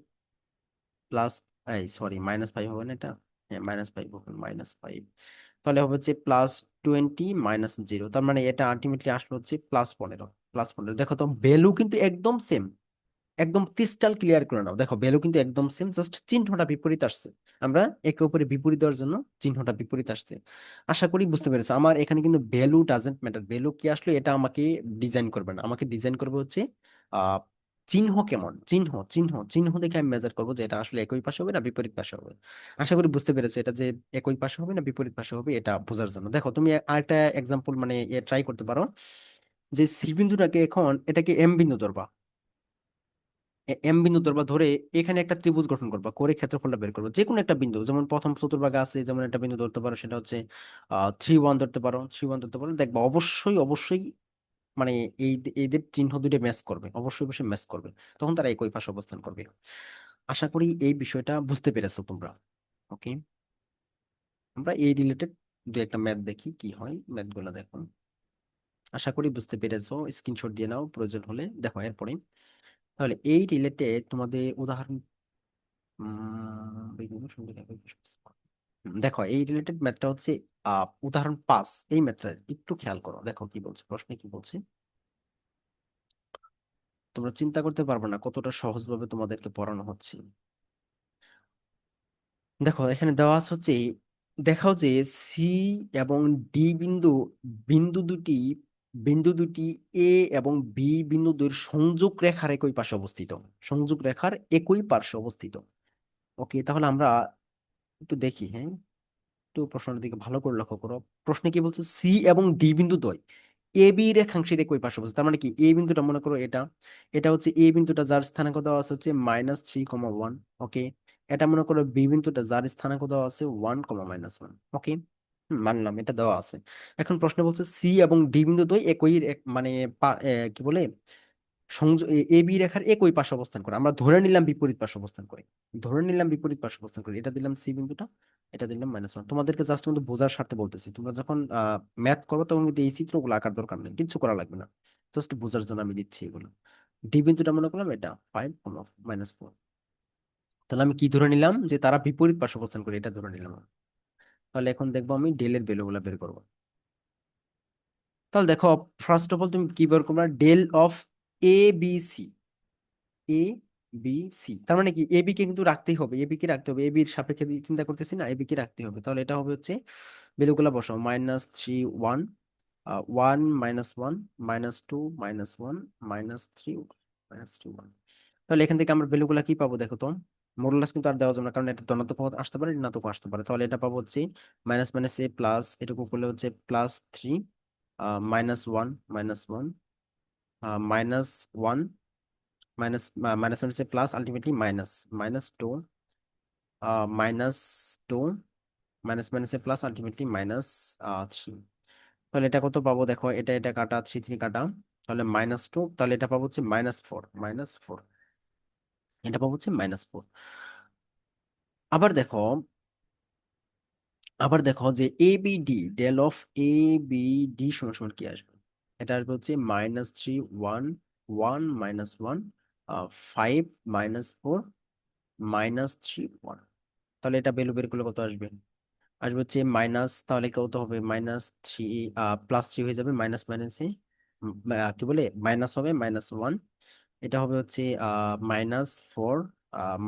প্লাস, এই সরি, -5 হবে না এটা। হ্যাঁ, -5 হবে, -5। তাহলে হবে হচ্ছে +20, -0, তার মানে এটা আলটিমেটলি আসলো হচ্ছে +15। +15, দেখো তো ভ্যালু কিন্তু একদম সেম। একদম ক্রিস্টাল ক্লিয়ার করে নাও, দেখো ভ্যালু কিন্তু একদম সেম, জাস্ট চিহ্নটা বিপরীত আসছে। আমরা একে অপরের বিপরীত দেওয়ার জন্য চিহ্নটা বিপরীত আসছে। আশা করি বুঝতে পেরেছো। আমার এখানে কিন্তু ভ্যালু ডাজেন্ট ম্যাটার, ভ্যালু কি আসলে এটা আমাকে ডিজাইন করবে না, আমাকে ডিজাইন করবে হচ্ছে আহ চিহ্ন কেমন, চিহ্ন দেখে আমি মেজার করবো যে এটা আসলে একই পাশে হবে না বিপরীত পাশে হবে। আশা করি বুঝতে পেরেছো, এটা যে একই পাশে হবে না বিপরীত পাশে হবে এটা বোঝার জন্য। দেখো, তুমি আরেকটা এক্সাম্পল মানে ট্রাই করতে পারো, যে সি বিন্দুটাকে এখন এটাকে এম বিন্দু ধরবা। এম বিন্দু ধরবা, ধরে এখানে একটা ত্রিভুজ গঠন করবা, করে ক্ষেত্রফলটা বের করবো যে কোনো একটা বিন্দু, যেমন প্রথম চতুর্ভাগে আছে, যেমন একটা বিন্দু ধরতে পারো, সেটা হচ্ছে 3 1 ধরতে পারো, 3 1 ধরতে পারো, দেখবা অবশ্যই অবশ্যই মানে এই এদের চিহ্ন দুটো ম্যাচ করবে, অবশ্যই অবশ্যই ম্যাচ করবে, তখন তারা একই পাশে অবস্থান করবে। আশা করি এই বিষয়টা বুঝতে পেরেছো তোমরা। ওকে, আমরা এই রিলেটেড দু একটা ম্যাথ দেখি কি হয়, ম্যাথ গুলা দেখো। আশা করি বুঝতে পেরেছো, স্ক্রিনশট দিয়ে নাও প্রয়োজন হলে। দেখো এরপরে, তাহলে এই রিলেটেড তোমাদের উদাহরণ, দেখো এই রিলেটেড ম্যাথটা হচ্ছে উদাহরণ 5। এই ম্যাথটা একটু খেয়াল করো, দেখো কি বলছে, প্রশ্নে কি বলছে। তোমরা চিন্তা করতে পারবে না কতটা সহজভাবে তোমাদেরকে পড়ানো হচ্ছে। দেখো এখানে দেওয়া আছে হচ্ছে, দেখাও যে সি এবং ডি বিন্দু, বিন্দু দুটি বিন্দু দুটি এ এবং বি বিন্দু দুটির সংযোগ রেখার একই পাশে অবস্থিত, সংযোগ রেখার একই পার্শ্বে অবস্থিত। ওকে, তাহলে আমরা একটু দেখি, হ্যাঁ, একটু প্রশ্নের দিকে ভালো করে লক্ষ্য করো। প্রশ্নে কি বলছে, সি এবং ডি বিন্দু দ্বয় এ বি রেখাংশের একই পাশে অবস্থিত। তার মানে কি, এ বিন্দুটা মনে করো এটা, এটা হচ্ছে এ বিন্দুটা যার স্থানাঙ্ক দেওয়া আছে হচ্ছে -3,1। ওকে, এটা মনে করো বি বিন্দুটা যার স্থানাঙ্ক দেওয়া আছে 1,-1। ওকে, মানলাম এটা দেওয়া আছে। এখন প্রশ্ন বলছে সি এবং ডি বিন্দু দ্বয় একই মানে কি বলে, সংযোগ এ বি রেখার একই পাশে অবস্থান করে, আমরা ধরে নিলাম বিপরীত পাশে অবস্থান করে, ধরে নিলাম বিপরীত পাশে অবস্থান করে, এটা দিলাম সি বিন্দুটা, এটা দিলাম -1। তোমাদেরকে জাস্ট কিন্তু বোঝার স্বার্থে বলতেছি, তোমরা যখন ম্যাথ করো তখন কিন্তু এই চিত্রগুলো আঁকার দরকার নেই, কিচ্ছু করা লাগবে না, জাস্ট বোঝার জন্য আমি দিচ্ছি এগুলো। ডি বিন্দুটা মনে করলাম এটা 5,-4। তাহলে আমি কি ধরে নিলাম, যে তারা বিপরীত পাশে অবস্থান করে, এটা ধরে নিলাম। তাহলে এখন দেখবো আমি ডেল এর ভ্যালু গুলা বের করবো। তাহলে দেখো, ফার্স্ট অফ অল তুমি কি বের করবে, del of A B C, A B C, তার মানে কি, এ বি কে কিন্তু রাখতেই হবে, এ বি কে রাখতে হবে, এ বির সাপেক্ষে চিন্তা করতেছি না, এ বি কে রাখতে হবে। তাহলে এটা হবে হচ্ছে, ভ্যালুগুলা বসাও, -3 1, 1 -1, -2 -1, -3 -3 1। তাহলে এখান থেকে আমরা ভ্যালুগুলা কি পাবো দেখো তো, মোডুলাস কিন্তু আর দেওয়া যাবে না, কারণ এটা ধনাত্মক পদ আসতে পারে, ঋণাত্মক আসতে পারে। তাহলে এটা পাবো হচ্ছে মাইনাস মাইনাস এ প্লাস, এটুকু করলে হচ্ছে +3, -1 -1, -1, মাইনাস, মাইনাস হচ্ছে প্লাস, আলটিমেটলি মাইনাস, -2, -2, মাইনাস মাইনাসে প্লাস, আলটিমেটলি -3। তাহলে এটা কত পাবো দেখো, এটা এটা কাটা, 3 3 কাটা, তাহলে -2, তাহলে এটা পাবো হচ্ছে -4, -4, এটা পাবো হচ্ছে -4। আবার দেখো, আবার দেখো যে a B d, del of A B d সমান সমান কি আসবে, এটা আসবে হচ্ছে -3 1 1 -1, 5 -4, -3 1। তাহলে এটা ভ্যালু বের করলে কত আসবে, আসবে হচ্ছে মাইনাস, তাহলে কত হবে, -3, +3 হয়ে যাবে, মাইনাস মাইনাসে কি বলে মাইনাস হবে, -1। এটা হবে হচ্ছে -4,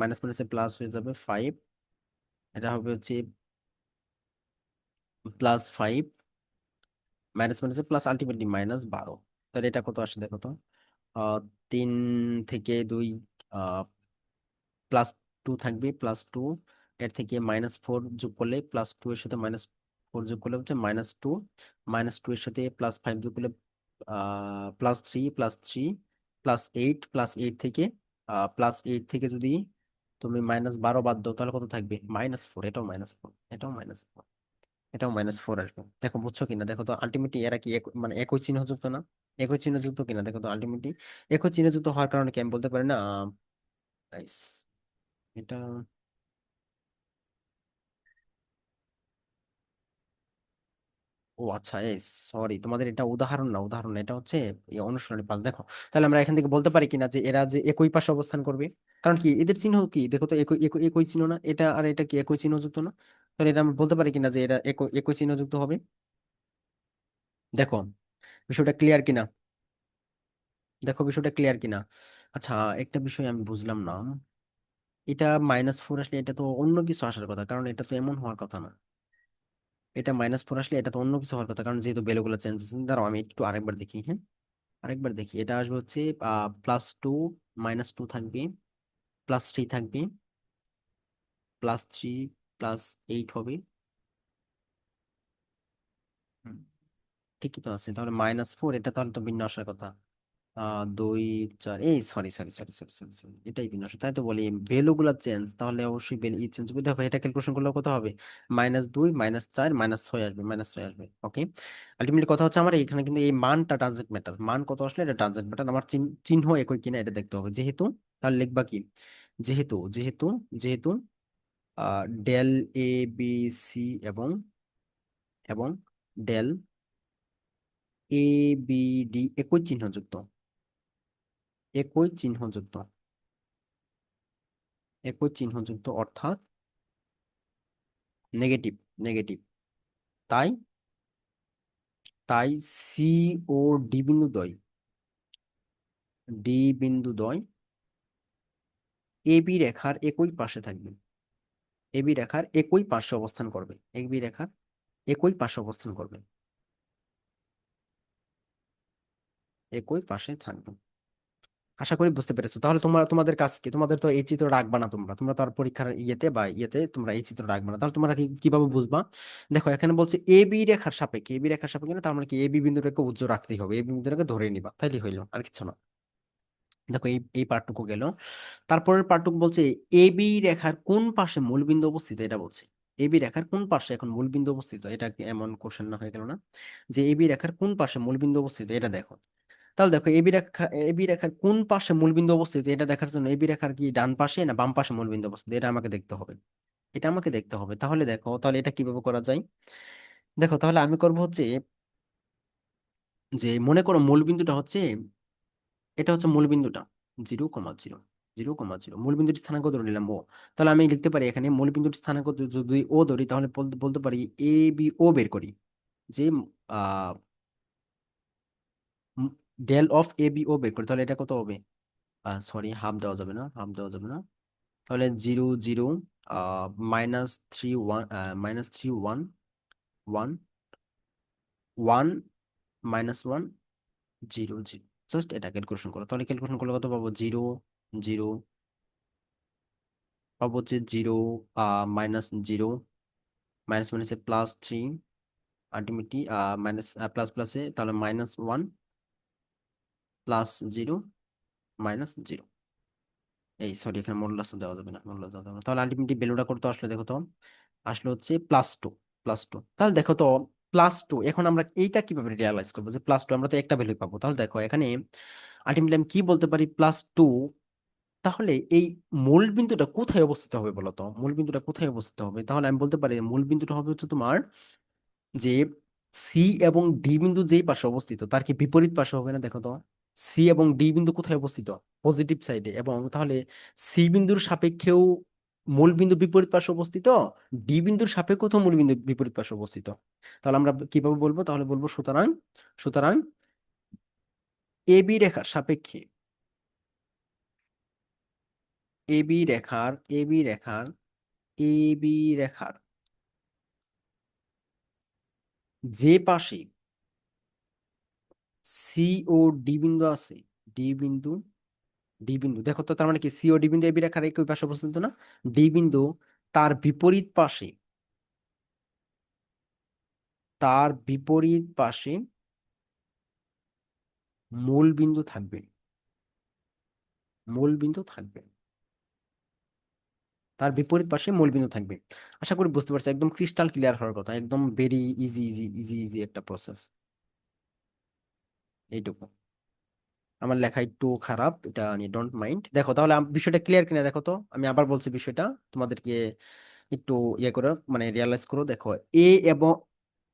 মাইনাস মাইনাসে প্লাস হয়ে যাবে 5, এটা হবে হচ্ছে +5, মাইনাস মাইনাসে প্লাস, আলটিমেটলি -12। তাহলে এটা কত আসে দেখো তো, আহ 3 থেকে 2, +2 থাকবে, +2, এর থেকে -4 যোগ করলে, +2 এর সাথে -4 যোগ করলে হচ্ছে -2, -2 এর সাথে +5 যোগ করলে +3, +3, +8, +8 থেকে +8 থেকে যদি তুমি -12 বাদ দাও, তাহলে কত থাকবে, -4, এটাও -4, এটাও -4, এটাও -4 আসবে। দেখো বুঝছো কিনা দেখো তো, আলটিমেটলি এরা কি মানে একই চিহ্ন যুক্ত না, একই চিহ্ন যুক্ত কিনা দেখো তো, আলটিমেটলি একই চিহ্ন যুক্ত হওয়ার কারণে কি আমি বলতে পারি না, guys, এটা, ও আচ্ছা, এই সরি, তোমাদের এটা উদাহরণ না, উদাহরণ না, এটা হচ্ছে এই অনুশীলনী 5। দেখো, তাহলে আমরা এখান থেকে বলতে পারি কিনা যে এরা যে একই পাশে অবস্থান করবে, কারণ কি এদের চিহ্ন কি দেখো তো, একই একই একই চিহ্ন না, এটা আর এটা কি একই চিহ্ন যুক্ত না, তাহলে এটা আমরা বলতে পারি কিনা যে এরা একই একই চিহ্ন যুক্ত হবে। দেখো বিষয়টা ক্লিয়ার কিনা, দেখো বিষয়টা ক্লিয়ার কিনা। আচ্ছা, একটা বিষয় আমি বুঝলাম না, এটা -4 আসলে এটা তো অন্য কিছু আসার কথা, কারণ এটা তো এমন হওয়ার কথা না, এটা -4 আসলে এটা তো অন্য কিছু হওয়ার কথা, কারণ যেহেতু ভ্যালুগুলো চেঞ্জ আছে। দাঁড়াও আমি একটু আরেকবার দেখি, হ্যাঁ, আরেকবার দেখি, এটা আসবে হচ্ছে +2, -2 থাকবে, +3 থাকবে, +3, +8 হবে। হুম, ঠিকই তো আছে, তাহলে -4, এটা তাহলে তো ভিন্ন আসার কথা। দুই চার, এই sorry sorry sorry sorry sorry sorry, এটাই বিনাশ, তাই তো বলি ভ্যালু গুলা চেঞ্জ, তাহলে অবশ্যই ভ্যালু চেঞ্জ হবে। দেখো এটা ক্যালকুলেশন করলে কত হবে, -2 -4 -6 আসবে, -6 আসবে। ওকে, আলটিমেটলি কথা হচ্ছে আমার এখানে কিন্তু এই মানটা ট্রানজেক্ট ম্যাটার, মান কত আসলে এটা ট্রানজেক্ট ম্যাটার, আমার চিহ্ন একই কিনা এটা দেখতে হবে। যেহেতু, তাহলে লিখবা কি, যেহেতু যেহেতু যেহেতু ডেল এ বি সি এবং এবং ডেল এ বি ডি একই চিহ্নযুক্ত, একই চিহ্নযুক্ত, একই চিহ্নযুক্ত অর্থাৎ নেগেটিভ, নেগেটিভ। তাই তাই সি ও ডি বিন্দু দ্বয়, ডি বিন্দু দ্বয় এ বি রেখার একই পাশে থাকবে, এ বি রেখার একই পাশে অবস্থান করবে, এ বি রেখার একই পাশে অবস্থান করবে, একই পাশে থাকবে। আশা করি বুঝতে পেরেছো। তাহলে তোমাদের কাজ কি, তোমাদের তো এই চিত্র রাখবা না, তোমরা তো আর পরীক্ষার ইয়েতে বা ইয়েতে তোমরা এই চিত্র রাখবা না, তাহলে তোমরা কিভাবে বুঝবা? দেখো এখানে বলছে এ বি রেখার সাপেক্ষে, এ বি রেখার সাপেক্ষে না, তার মানে কি এ বি বিন্দুটাকে উজ্জ্বল রাখতেই হবে, এ বি বিন্দুটাকে ধরে নিবা, তাইলে হইলো, আর কিছু না। দেখো এই এই পার্টটুকু গেল। তারপরের পার্টটুকু বলছে এ বি রেখার কোন পাশে মূলবিন্দু অবস্থিত, এটা বলছে এ বি রেখার কোন পাশে এখন মূলবিন্দু অবস্থিত, এটা কি এমন কোশ্চেন না হয়ে গেল না, যে এ বি রেখার কোন পাশে মূলবিন্দু অবস্থিত এটা দেখো। তাহলে দেখো এবি রেখা, এবি রেখার কোন পাশে মূলবিন্দু অবস্থিত এটা দেখার জন্য এবি রেখার কি ডান পাশে না বাম পাশে মূলবিন্দু অবস্থিত এটা আমাকে দেখতে হবে, এটা আমাকে দেখতে হবে। তাহলে দেখো, তাহলে এটা কিভাবে করা যায়, দেখো তাহলে আমি করব হচ্ছে, যে মনে করো মূলবিন্দুটা হচ্ছে, এটা হচ্ছে মূলবিন্দুটা 0,0, 0,0 মূলবিন্দুর স্থানাঙ্ক ধরে নিলাম ও। তাহলে আমি লিখতে পারি এখানে মূলবিন্দুর স্থানাঙ্ক যদি ও ধরি, তাহলে বলতে পারি এ বি ও বের করি, যে আহ ডেল অফ এ বি ও বের করি, তাহলে এটা কত হবে, সরি হাফ দেওয়া যাবে না, হাফ দেওয়া যাবে না, তাহলে 0 0 -3 1 -3 1 1 1 -1 0 0, জাস্ট এটা ক্যালকুলেশন করো, তাহলে ক্যালকুলেশন করলে কত পাবো, 0 0, পাবো হচ্ছে 0 -0, মাইনাস মাইনাসে +3, আলটিমেটলি মাইনাস প্লাস প্লাসে তাহলে -1 +0 -0, এই সরি এখানে মডুলাস দেওয়া যাবে না, মডুলাস দেওয়া যাবে না, তাহলে আলটিমেটলি ভ্যালুটা করতে আসলে দেখো তো, আসলে হচ্ছে +2, +2। তাহলে দেখো তো +2, এখন আমরা এইটা কিভাবে রিয়ালাইজ করবো যে +2, আমরা তো একটা ভ্যালু পাবো, তাহলে দেখো এখানে আলটিমেটলি আমি কি বলতে পারি, +2। তাহলে এই মূল বিন্দুটা কোথায় অবস্থিত হবে বলো তো, মূল বিন্দুটা কোথায় অবস্থিত হবে, তাহলে আমি বলতে পারি মূল বিন্দুটা হবে হচ্ছে তোমার, যে সি এবং ডি বিন্দু যেই পাশে অবস্থিত তার কি বিপরীত পাশে হবে না, দেখো তো সি এবং ডি বিন্দু কোথায় অবস্থিত, পজিটিভ সাইডে, এবং তাহলে সি বিন্দুর সাপেক্ষেও মূল বিন্দু বিপরীত পাশে অবস্থিত, ডি বিন্দুর সাপেক্ষেও তো মূল বিন্দু বিপরীত পাশে অবস্থিত। তাহলে আমরা কিভাবে বলবো, তাহলে বলবো সুতরাং, সুতরাং এ বি রেখার সাপেক্ষে, এ বি রেখার, এ বি রেখার, এ বি রেখার যে পাশে সি ও ডি বিন্দু আছে, ডি বিন্দু, ডি বিন্দু দেখো তো, তার মানে কি সি ও ডি বিন্দু এবি রেখার একই পাশে অবস্থিত না, ডি বিন্দু তার বিপরীত পাশে, তার বিপরীত পাশে মূল বিন্দু থাকবে, মূল বিন্দু থাকবে, তার বিপরীত পাশে মূল বিন্দু থাকবে। আশা করি বুঝতে পারছি, একদম ক্রিস্টাল ক্লিয়ার হওয়ার কথা, একদম very easy easy easy easy একটা প্রসেস, এইটুকু। আমার লেখা একটু খারাপ, এটা নিয়ে ডোন্ট মাইন্ড। দেখো তাহলে বিষয়টা ক্লিয়ার কিনা দেখো তো, আমি আবার বলছি বিষয়টা তোমাদেরকে একটু ইয়ে করো, মানে রিয়ালাইজ করো। দেখো এ এবং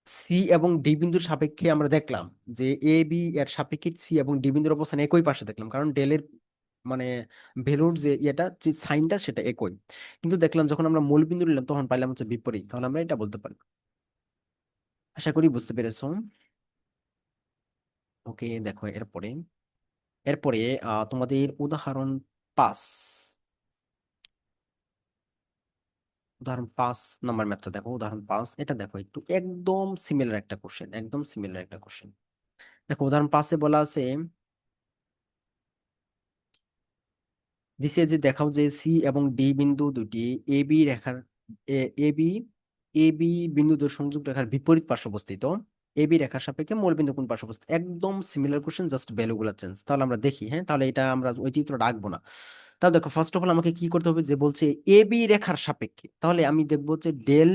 সি এবং ডি বিন্দুর সাপেক্ষে আমরা দেখলাম যে এ বি এর সাপেক্ষে সি এবং ডি বিন্দুর অবস্থান একই পাশে দেখলাম, কারণ ডেলের মানে ভ্যালুর যে ইয়েটা, যে সাইনটা সেটা একই। কিন্তু দেখলাম যখন আমরা মূল বিন্দু নিলাম তখন পাইলাম হচ্ছে বিপরীত, তাহলে আমরা এটা বলতে পারি। আশা করি বুঝতে পেরেছো। ওকে, দেখো এরপরে, এরপরে তোমাদের উদাহরণ 5, উদাহরণ 5 নাম্বার ম্যাথটা দেখো, উদাহরণ 5 এটা দেখো, একটু একদম সিমিলার একটা কোশ্চেন, একদম সিমিলার একটা কোশ্চেন। দেখো উদাহরণ 5-এ বলা আছে, দিছে যে দেখাও যে সি এবং ডি বিন্দু দুটি এ বি রেখার, এ বি, এ বি বিন্দু দুটি সংযুক্ত রেখার বিপরীত পার্শ্বে অবস্থিত। এবি রেখার সাপেক্ষে মূলবিন্দু কোন পাশে অবস্থিত, একদম সিমিলার কোশ্চেন, জাস্ট ভ্যালুগুলো চেঞ্জ। তাহলে আমরা দেখি, হ্যাঁ, তাহলে এটা আমরা ওই চিত্রটা আঁকবো না। তাহলে দেখো ফার্স্ট অফ অল আমাকে কি করতে হবে, যে বলছে এবি রেখার সাপেক্ষে, তাহলে আমি দেখবো যে ডেল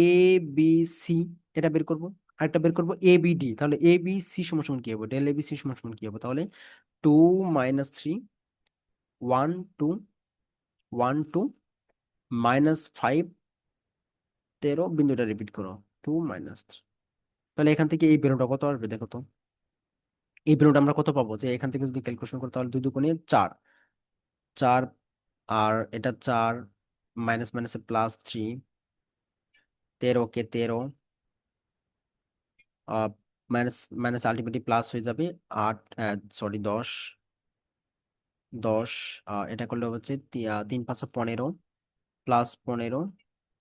এ বি সি, এটা বের করবো। আরেকটা বের করবো এ বি ডি, তাহলে এ বি সি সমান সমান কি হবে, ডেল এ বি সি সমান সমান কি হবে, তাহলে 2 - 3 1 2 1 2 -5 13, বিন্দুটা রিপিট করো, 2 - 3। তাহলে এখান থেকে এই ভ্যালুটা কত আসবে দেখো তো। এই ভ্যালুটা আমরা কত পাবো, যে এখান থেকে যদি ক্যালকুলেশন করতে, তাহলে 2 × 2 = 4, 4, আর এটা 4, মাইনাস মাইনাসে +3, 13 কে 13, মাইনাস মাইনাস আলটিমেটলি প্লাস হয়ে যাবে 8, সরি 10, 10, এটা করলে হচ্ছে 3 × 5 = 15, +15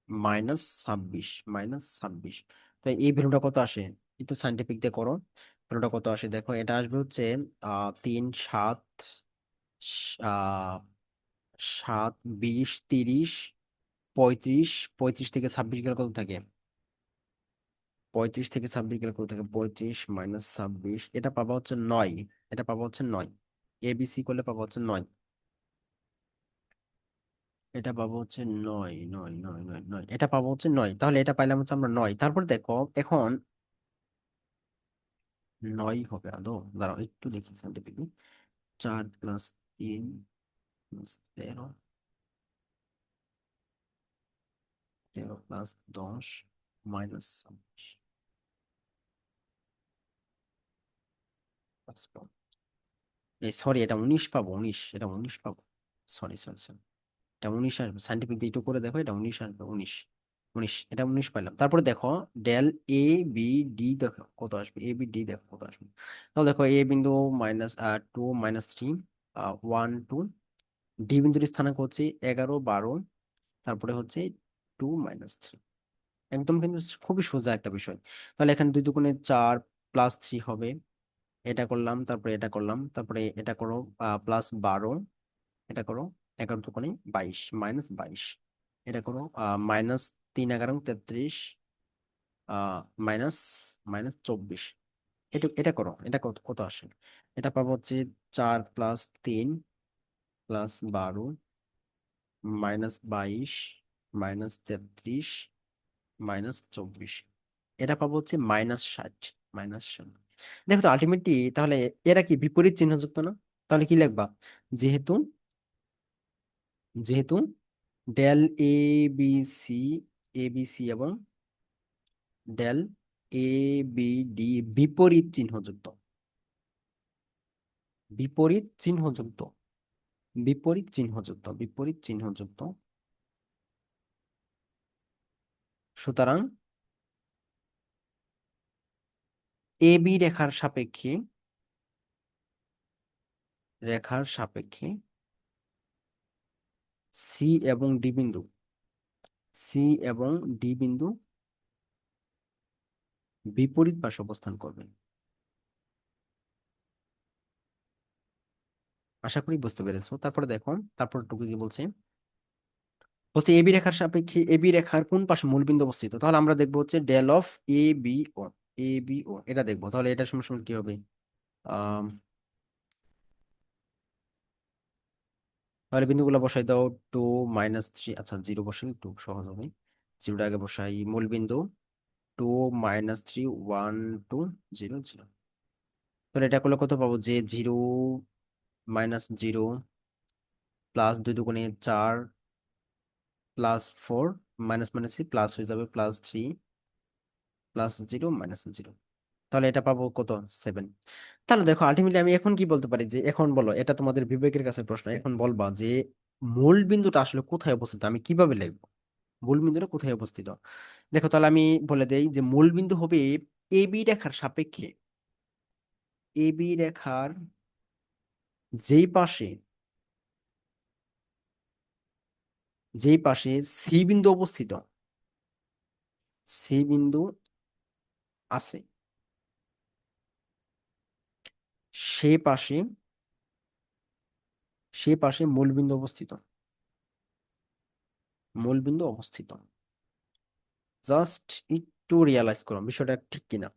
-26, তো এই ভ্যালুটা কত আসে, একটু সাইন্টিফিক দিয়ে করো। ভ্যালুটা কত আসে দেখো, এটা আসবে হচ্ছে 3 7 আহ 7 20 30 35, 35 থেকে 26 গেলে কত থাকে, 35 থেকে 26 গেলে কত থাকে, 35 -26, এটা পাবা হচ্ছে 9, এটা পাবা হচ্ছে 9, এবিসি করলে পাবা হচ্ছে 9, এটা পাবো হচ্ছে 9, এটা পাবো হচ্ছে 9, তাহলে এটা পাইলাম হচ্ছে আমরা 9। তারপর দেখো এখন 9 হবে আদৌ, দাঁড়াও একটু দেখি সাইন্টিফিকলি। 4 + 3 + 13, 13 + 10 -26, এই সরি, এটা 19 পাবো, 19, এটা 19 পাবো, সরি সরি সরি, এটা 19 আসবে, সাইন্টিফিক দিয়ে একটু করে দেখো, এটা 19 আসবে, 19, 19, এটা 19 পাইলাম। তারপরে দেখো ডেল এ বি ডি, দেখো কত আসবে, এ বি ডি দেখো কত আসবে। তাহলে দেখো এ বিন্দু -2 - 3 1 2, ডি বিন্দুর স্থানাঙ্ক হচ্ছে 11 12, তারপরে হচ্ছে 2 - 3, একদম কিন্তু খুবই সোজা একটা বিষয়। তাহলে এখানে 2 × 2 = 4, +3 হবে, এটা করলাম, তারপরে এটা করলাম, তারপরে এটা করো +12, এটা করো 11 × 2 = 22, -22, এটা করো -3 × 11 = 33, মাইনাস -24, এটা করো, এটা কত কত আসে, এটা পাবো হচ্ছে 4 + 3 + 12 -22 -33 -24, এটা পাবো হচ্ছে -60, -60। দেখো তো আলটিমেটলি তাহলে এরা কি বিপরীত চিহ্নযুক্ত না, তাহলে কি লিখবা, যেহেতু যেহেতু del A B C, A B C এবং ডেল এ বি ডি বিপরীত চিহ্নযুক্ত, বিপরীত চিহ্নযুক্ত, বিপরীত চিহ্নযুক্ত, সুতরাং এ বি রেখার সাপেক্ষে সি এবং ডি বিন্দু, সি এবং ডি বিন্দু বিপরীত পাশে অবস্থান করবে। আশা করি বুঝতে পেরেছো। তারপরে দেখো, তারপর টুকু কি বলছে, বলছে এবি রেখার সাপেক্ষে এবি রেখার কোন পাশে মূলবিন্দু অবস্থিত, তাহলে আমরা দেখবো হচ্ছে del of A b o, a b o এটা দেখবো, তাহলে এটা সমান সমান কি হবে, আহ তাহলে বিন্দুগুলো বসাই দাও, 2 - 3, আচ্ছা 0 বসাই, একটু সহজ হবে, 0টা আগে বসাই, মূল বিন্দু 2 - 3 1 2 0 0, তাহলে এটা করলে কত পাবো, যে 0 - 0 +2 × 4 +4, মাইনাস মাইনাস প্লাস হয়ে যাবে, +3 +0 -0, তাহলে এটা পাবো কত, 7। তাহলে দেখো আলটিমেটলি আমি এখন কি বলতে পারি, যে এখন বলো, এটা তোমাদের বিবেকের কাছে প্রশ্ন, এখন বলবা যে মূল বিন্দুটা আসলে কোথায় অবস্থিত, আমি কিভাবে লিখবো মূল বিন্দুটা কোথায় অবস্থিত। দেখো তাহলে আমি বলে দেই যে মূল বিন্দু হবে এবি রেখার সাপেক্ষে, এবি রেখার যেই পাশে, যেই পাশে সি বিন্দু অবস্থিত, সি বিন্দু আছে, সে পাশে, সে পাশে মূল বিন্দু অবস্থিত, মূল বিন্দু অবস্থিত, জাস্ট একটু রিয়ালাইজ করো বিষয়টা ঠিক কিনা।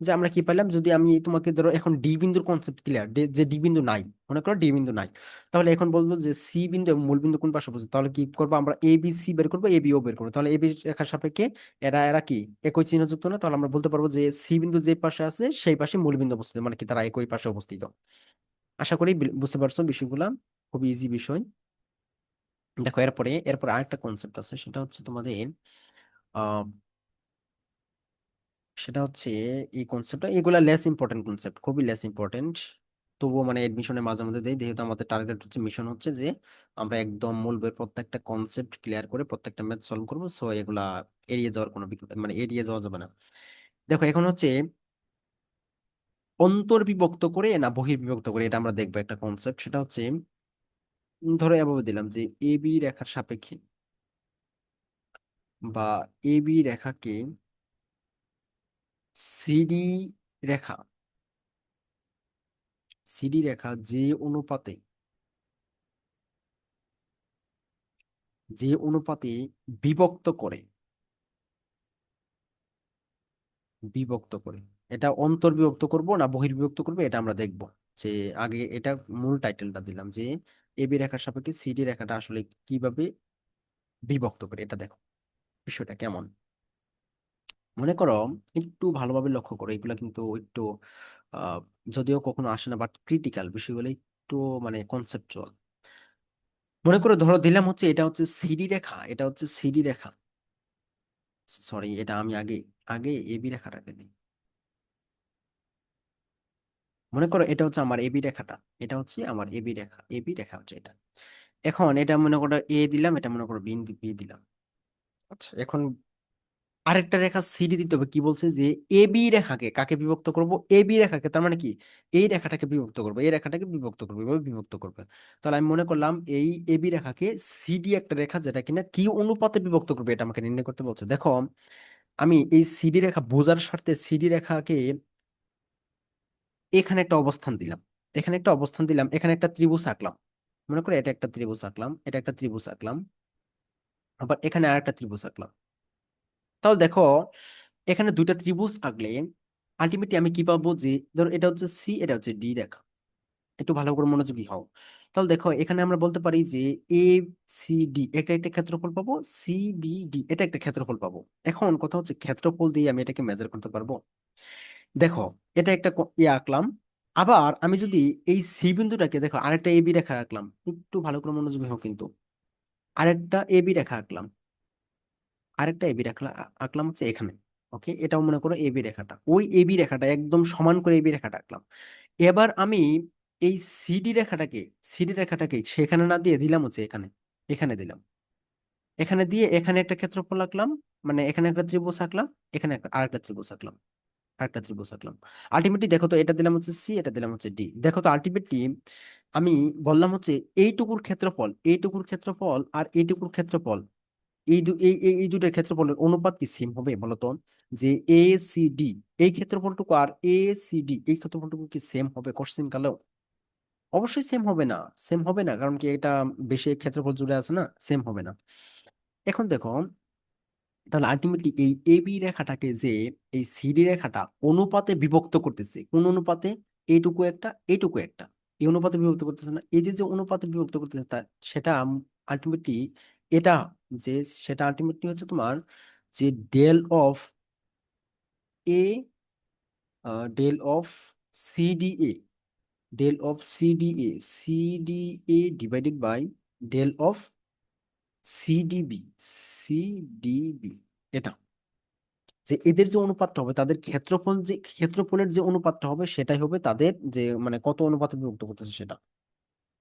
যে আমরা কি পাইলাম, যদি আমি তোমাকে ধরো এখন ডি বিন্দুর কনসেপ্ট ক্লিয়ার, যে ডি বিন্দু নাই, মনে করো ডি বিন্দু নাই, তাহলে এখন বলবো যে সি বিন্দু এবং মূল বিন্দু কোন পাশে অবস্থিত, তাহলে কি করবো আমরা এ বি সি বের করবো, এ বি ও বের করবো, তাহলে এ বি রেখার সাপেক্ষে এরা এরা কি একই চিহ্ন যুক্ত না, তাহলে আমরা বলতে পারবো যে সি বিন্দু যে পাশে আছে সেই পাশে মূল বিন্দু অবস্থিত, মানে কি তারা একই পাশে অবস্থিত। আশা করি বুঝতে পারছো বিষয়গুলা, খুবই ইজি বিষয়। দেখো এরপরে আরেকটা কনসেপ্ট আছে, সেটা হচ্ছে তোমাদের আহ সেটা হচ্ছে এই কনসেপ্টটা, এগুলা লেস ইম্পর্টেন্ট কনসেপ্ট, খুবই লেস ইম্পর্টেন্ট, তবুও মানে এডমিশনে মাঝে মধ্যে দেয়, যেহেতু আমাদের টার্গেট হচ্ছে, মিশন হচ্ছে যে আমরা একদম মূল বইয়ের প্রত্যেকটা কনসেপ্ট ক্লিয়ার করে প্রত্যেকটা ম্যাথ সলভ করবো, সো এগুলা এড়িয়ে যাওয়ার কোনো মানে এড়িয়ে যাওয়া যাবে না। দেখো এখন হচ্ছে অন্তর্বিভক্ত করে না বহির্বিভক্ত করে, এটা আমরা দেখবো একটা কনসেপ্ট, সেটা হচ্ছে ধরো এভাবে দিলাম যে এ বি রেখার সাপেক্ষে বা এ বি রেখাকে সিডি রেখা, সিডি রেখা যে অনুপাতে বিভক্ত করে, বিভক্ত করে এটা অন্তর্বিভক্ত করব না বহির্বিভক্ত করব, এটা আমরা দেখব। যে আগে এটা মূল টাইটেলটা দিলাম যে এবি রেখার সাপেক্ষে সিডি রেখাটা আসলে কিভাবে বিভক্ত করে, এটা দেখো বিষয়টা কেমন। মনে করো, একটু ভালোভাবে লক্ষ্য করো, এগুলা কিন্তু একটু আহ যদিও কখনো আসে না, বাট ক্রিটিক্যাল বিষয়গুলো, একটু মানে কনসেপচুয়াল। মনে করো ধরো দিলাম হচ্ছে এটা হচ্ছে সিডি রেখা, এটা হচ্ছে সিডি রেখা, সরি এটা আমি আগে আগে এবি রেখাটাকে দিই। মনে করো এটা হচ্ছে আমার এবি রেখাটা, এটা হচ্ছে আমার এবি রেখা, এবি রেখা হচ্ছে এটা। এখন এটা মনে করো এ দিলাম, এটা মনে করো বি, বি দিলাম। আচ্ছা এখন আরেকটা রেখা সিডি দিতে হবে, কি বলছে যে এবি রেখাকে কাকে বিভক্ত করব, এবি রেখাকে, তার মানে কি এই রেখাটাকে বিভক্ত করবো, এই রেখাটাকে বিভক্ত করবো, এভাবে বিভক্ত করবে। তাহলে আমি মনে করলাম এই এবি রেখাকে সিডি একটা রেখা, যেটা কিনা কি অনুপাতে বিভক্ত করবে এটা আমাকে নির্ণয় করতে বলছে। দেখো আমি এই সিডি রেখা বোঝার স্বার্থে সিডি রেখাকে এখানে একটা অবস্থান দিলাম, এখানে একটা অবস্থান দিলাম, এখানে একটা ত্রিভুজ আঁকলাম। মনে করো এটা একটা ত্রিভুজ আঁকলাম, এটা একটা ত্রিভুজ আঁকলাম, আবার এখানে আর একটা ত্রিভুজ আঁকলাম। তাহলে দেখো এখানে দুইটা ত্রিভুজ আঁকলে আলটিমেটলি আমি কি পাবো, যে ধরো এটা হচ্ছে সি, এটা হচ্ছে ডি রেখা, একটু ভালো করে মনোযোগী হও। তাহলে দেখো এখানে আমরা বলতে পারি যে এ সি ডি এটা একটা ক্ষেত্রফল পাবো, সি বি ডি এটা একটা ক্ষেত্রফল পাবো। এখন কথা হচ্ছে ক্ষেত্রফল দিয়ে আমি এটাকে মেজার করতে পারবো। দেখো এটা একটা ইয়ে আঁকলাম, আবার আমি যদি এই সি বিন্দুটাকে দেখো আরেকটা এবি রেখা আঁকলাম, একটু ভালো করে মনোযোগী হোক কিন্তু, আরেকটা এবি রেখা আঁকলাম, আরেকটা এবি রেখা আঁকলাম হচ্ছে এখানে। ওকে, এটাও মনে করো এবি রেখাটা, ওই এবি রেখাটা একদম সমান করে এবি রেখাটা আঁকলাম। এবার আমি এই সিডি রেখাটাকে সেখানে না দিয়ে দিলাম হচ্ছে এখানে, এখানে দিলাম, এখানে দিয়ে এখানে একটা ক্ষেত্রফল আঁকলাম, মানে এখানে একটা ত্রিভুজ আঁকলাম, এখানে একটা আরেকটা ত্রিভুজ আঁকলাম, আরেকটা ত্রিভুজ আঁকলাম। আলটিমেটলি দেখো তো এটা দিলাম হচ্ছে সি, এটা দিলাম হচ্ছে ডি, দেখো তো আলটিমেটলি আমি বললাম হচ্ছে এইটুকুর ক্ষেত্রফল আর এইটুকুর ক্ষেত্রফল, এই দুটোর ক্ষেত্রফলের অনুপাত কি সেম হবে বলো তো? যে এ সি ডি এই ক্ষেত্রফলটুকু আর এ সি ডি এই ক্ষেত্রফলটুকু কি সেম হবে কোশ্চেন কালেও? অবশ্যই সেম হবে না, সেম হবে না, কারণ কি এটা বেশি ক্ষেত্রফল জুড়ে আছে না, সেম হবে না। এখন দেখো তাহলে আলটিমেটলি এই এবি রেখাটাকে যে এই সিডি রেখাটা অনুপাতে বিভক্ত করতেছে, কোন অনুপাতে? এইটুকু একটা, এইটুকু একটা, এই অনুপাতে বিভক্ত করতেছে না, এই যে যে অনুপাতে বিভক্ত করতেছে সেটা আলটিমেটলি এটা, যে সেটা আলটিমেটলি হচ্ছে তোমার যে del of A, del of CDA, del of CDA, CDA divided by del of CDB, CDB, এটা যে এদের যে অনুপাতটা হবে, তাদের ক্ষেত্রফলের যে অনুপাতটা হবে সেটাই হবে তাদের যে মানে কত অনুপাতে বিভক্ত করতেছে সেটা,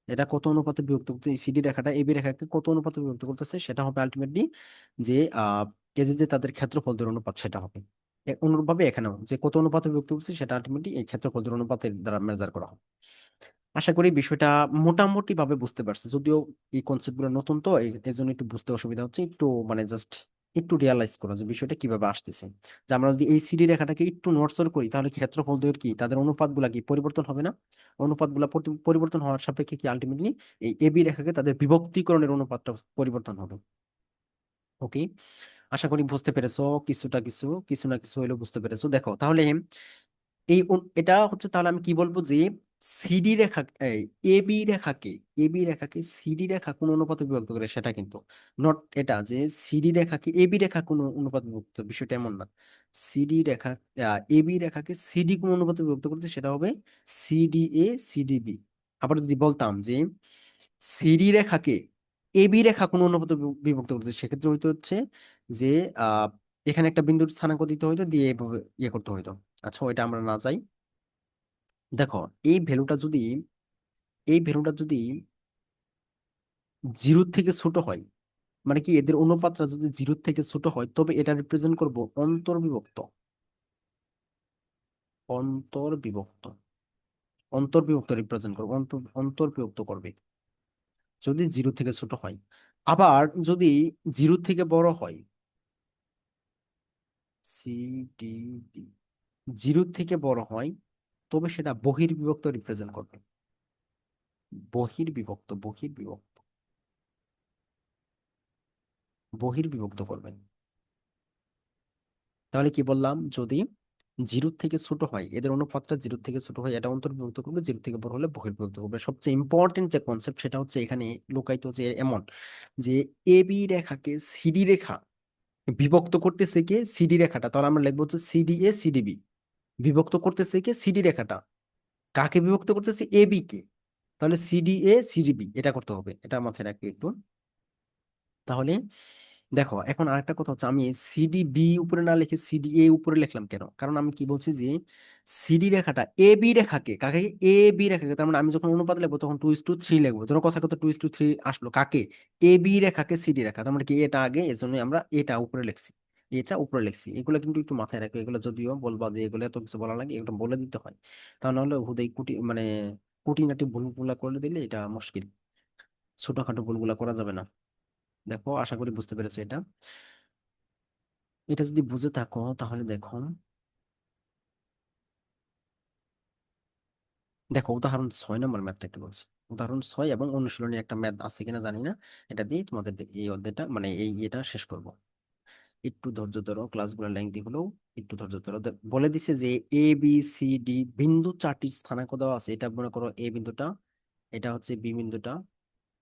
এটা কত অনুপাতে বিভক্ত করতেছে, এই সিডি রেখাটা এবি রেখাকে কত অনুপাতে বিভক্ত করতেছে সেটা হবে আলটিমেটলি যে এই যে যে তাদের ক্ষেত্রফলদের অনুপাত সেটা হবে। অনুরূপভাবে এখানেও যে কত অনুপাতে বিভক্ত করছে সেটা আলটিমেটলি এই ক্ষেত্রফলদের অনুপাতের দ্বারা মেজার করা হবে। আশা করি বিষয়টা মোটামুটি ভাবে বুঝতে পারছি, যদিও এই কনসেপ্ট গুলো নতুন তো এই জন্য একটু বুঝতে অসুবিধা হচ্ছে, একটু মানে জাস্ট একটু রিয়ালাইজ করো যে বিষয়টা কিভাবে আসতেছে। যে আমরা যদি এই সিডি রেখাটাকে একটু নড়চড় করি, তাহলে ক্ষেত্রফল দ্বয়ের কি তাদের অনুপাত গুলা কি পরিবর্তন হবে না? অনুপাত গুলা পরিবর্তন হওয়ার সাপেক্ষে কি আলটিমেটলি এই এবি রেখাকে তাদের বিভক্তিকরণের অনুপাতটা পরিবর্তন হবে। ওকে, আশা করি বুঝতে পেরেছো, কিছুটা কিছু কিছু না কিছু হইলেও বুঝতে পেরেছো। দেখো তাহলে এটা হচ্ছে, তাহলে আমি কি বলবো যে সিডি রেখা, এবি রেখাকে, এবি রেখাকে সিডি রেখা কোন অনুপাতে বিভক্ত করে সেটা কিন্তু নট, এটা যে সিডি রেখাকে এবি রেখা কোন অনুপাতে বিভক্ত, বিষয়টা এমন না। সিডি রেখা, এবি রেখাকে সিডি কোন অনুপাতে বিভক্ত করতে, সেটা হবে সিডি এ সিডি বি। আবার যদি বলতাম যে সিডি রেখাকে এবি রেখা কোন অনুপাতে বিভক্ত করতে, সেক্ষেত্রে হইতো হচ্ছে যে আহ এখানে একটা বিন্দুর স্থানাঙ্ক দিতে হইতো, দিয়ে এভাবে ইয়ে করতে হইতো। আচ্ছা, ওইটা আমরা না যাই। দেখো, এই ভ্যালুটা যদি, এই ভ্যালুটা যদি জিরো থেকে ছোট হয়, মানে কি এদের অনুপাতটা যদি জিরো থেকে ছোট হয়, তবে এটা রিপ্রেজেন্ট করব অন্তর্বিভক্ত, অন্তর্বিভক্ত, অন্তর্বিভক্ত রিপ্রেজেন্ট করবো, অন্তর্বিভক্ত করবে যদি জিরো থেকে ছোট হয়। আবার যদি জিরো থেকে বড় হয়, সি ডি বি, জিরো থেকে বড় হয়, তবে সেটা বহির্বিভক্ত রিপ্রেজেন্ট করবে, বহির্বিভক্ত, বহির্বিভক্ত, বহির্বিভক্ত করবেন। তাহলে কি বললাম, যদি জিরো থেকে ছোট হয়, এদের অনুপাতটা জিরো থেকে ছোট হয়, এটা অন্তর্ভুক্ত করবে, জিরো থেকে বড় হলে বহির্ভুক্ত করবে। সবচেয়ে ইম্পর্টেন্ট যে কনসেপ্ট সেটা হচ্ছে এখানে লুকায়িত, যে এমন যে এবি রেখাকে সিডি রেখা বিভক্ত করতেছে কে, সিডি রেখাটা, তাহলে আমরা লিখবো হচ্ছে সিডি এ সিডি বি, বিভক্ত করতেছে কে, সিডি রেখাটা, কাকে বিভক্ত করতেছে, এবি কে, তাহলে সিডি এ সিডি বি, এটা করতে হবে, এটা মাথায় রাখবে একটু। তাহলে দেখো, এখন আরেকটা কথা হচ্ছে, আমি সিডি বি উপরে না লিখে সিডি এ উপরে লিখলাম কেন, কারণ আমি কি বলছি যে সিডি রেখাটা এ বি রেখাকে, কাকে, এ বি রেখাকে, তার মানে আমি যখন অনুপাত লিখবো তখন 2:3 লিখবো, ধরো কথা কথা 2:3 আসলো কাকে, এ বি রেখাকে সিডি রেখা, তার মানে কি এটা আগে, এর জন্য আমরা এটা উপরে লিখছি, এটা উপরে লিখছি। এগুলো কিন্তু একটু মাথায় রাখবে, এগুলো যদিও বলবা যে এগুলো এত কিছু বলা লাগে, এগুলো বলে দিতে হয়, তা নাহলে হুদাই মানে কুটিনাটি ভুলগুলা করে দিলে এটা মুশকিল, ছোটখাটো ভুলগুলা করা যাবে না। দেখো, আশা করি বুঝতে পেরেছো এটা। এটা যদি বুঝে থাকো তাহলে দেখো, দেখো উদাহরণ 6 নম্বর ম্যাথটা একটু বলছি। উদাহরণ 6 এবং অনুশীলনী একটা ম্যাথ আছে কিনা জানি না, এটা দিয়ে তোমাদের এই অধ্যায়টা, মানে এই ইয়েটা শেষ করব। একটু ধৈর্য ধরো, ক্লাসগুলো লেংথি হলেও একটু ধৈর্য ধরো। বলে দিছে যে এ বি সি ডি বিন্দু চারটি স্থানাঙ্ক দেওয়া আছে, এটা মনে করো এ বিন্দুটা, এটা হচ্ছে বি বিন্দুটা,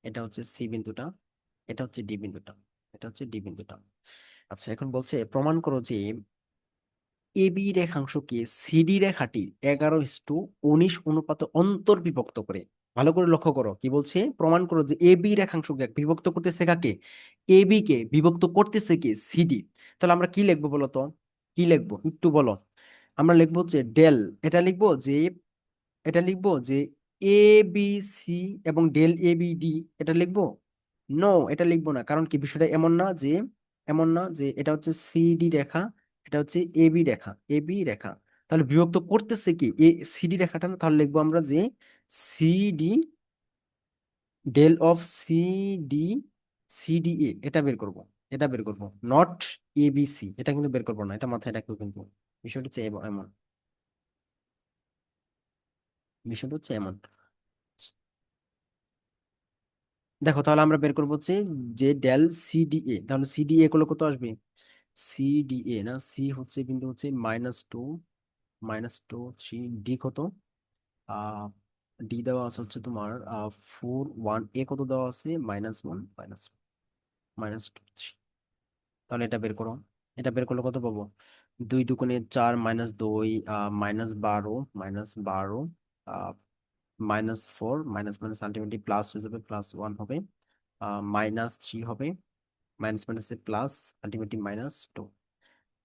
এটা হচ্ছে সি বিন্দুটা, এটা হচ্ছে ডি বিন্দুটা, এটা হচ্ছে ডি বিন্দুটা। আচ্ছা, এখন বলছে প্রমাণ করো যে এবি রেখাংশকে সিডি রেখাটি 11:19 অনুপাতে অন্তর্বিভক্ত করে। ভালো করে লক্ষ্য করো, কি বলছে, প্রমাণ করো যে এবি রেখাংশকে বিভক্ত করতেছে কাকে, এবি কে বিভক্ত করতেছে কে, সিডি। তাহলে আমরা কি লিখবো বলো তো, কি লিখবো একটু বলো। আমরা লিখবো যে ডেল, এটা লিখবো যে, এটা লিখবো যে এ বি সি এবং ডেল এ বি ডি, এটা লিখবো। নো, এটা লিখবো না, কারণ কি বিষয়টা এমন না যে, এমন না যে এটা হচ্ছে সিডি রেখা, এটা হচ্ছে এবি রেখা, এবি রেখা, তাহলে বিভক্ত করতেছে কি এ সিডি রেখাটা না, তাহলে লিখবো আমরা যে CD, del of CD, CD a, এটা বের করব, এটা বের করব, নট এবিসি, এটা কিন্তু বের করবো না, এটা মাথায় রাখবো কিন্তু। বিষয়টা হচ্ছে এমন, বিষয়টা হচ্ছে এমন। দেখো, তাহলে আমরা বের করবো হচ্ছে যে ডেল সিডিএ, তাহলে সিডিএ করলে কত আসবে, সিডিএ না, সি হচ্ছে বিন্দু হচ্ছে -2, -2 3, ডি কত, আহ ডি দেওয়া আছে হচ্ছে তোমার 4 1, এ কত দেওয়া আছে -1, -2 3, তাহলে এটা বের করো। এটা বের করলে কত পাবো, 2 2 4, -2, -12, -12, -4, মাইনাস মাইনাস আলটিমেটলি প্লাস হয়ে যাবে, +1 হবে, -3 হবে, মাইনাস মাইনাসে প্লাস, আলটিমেটলি -2।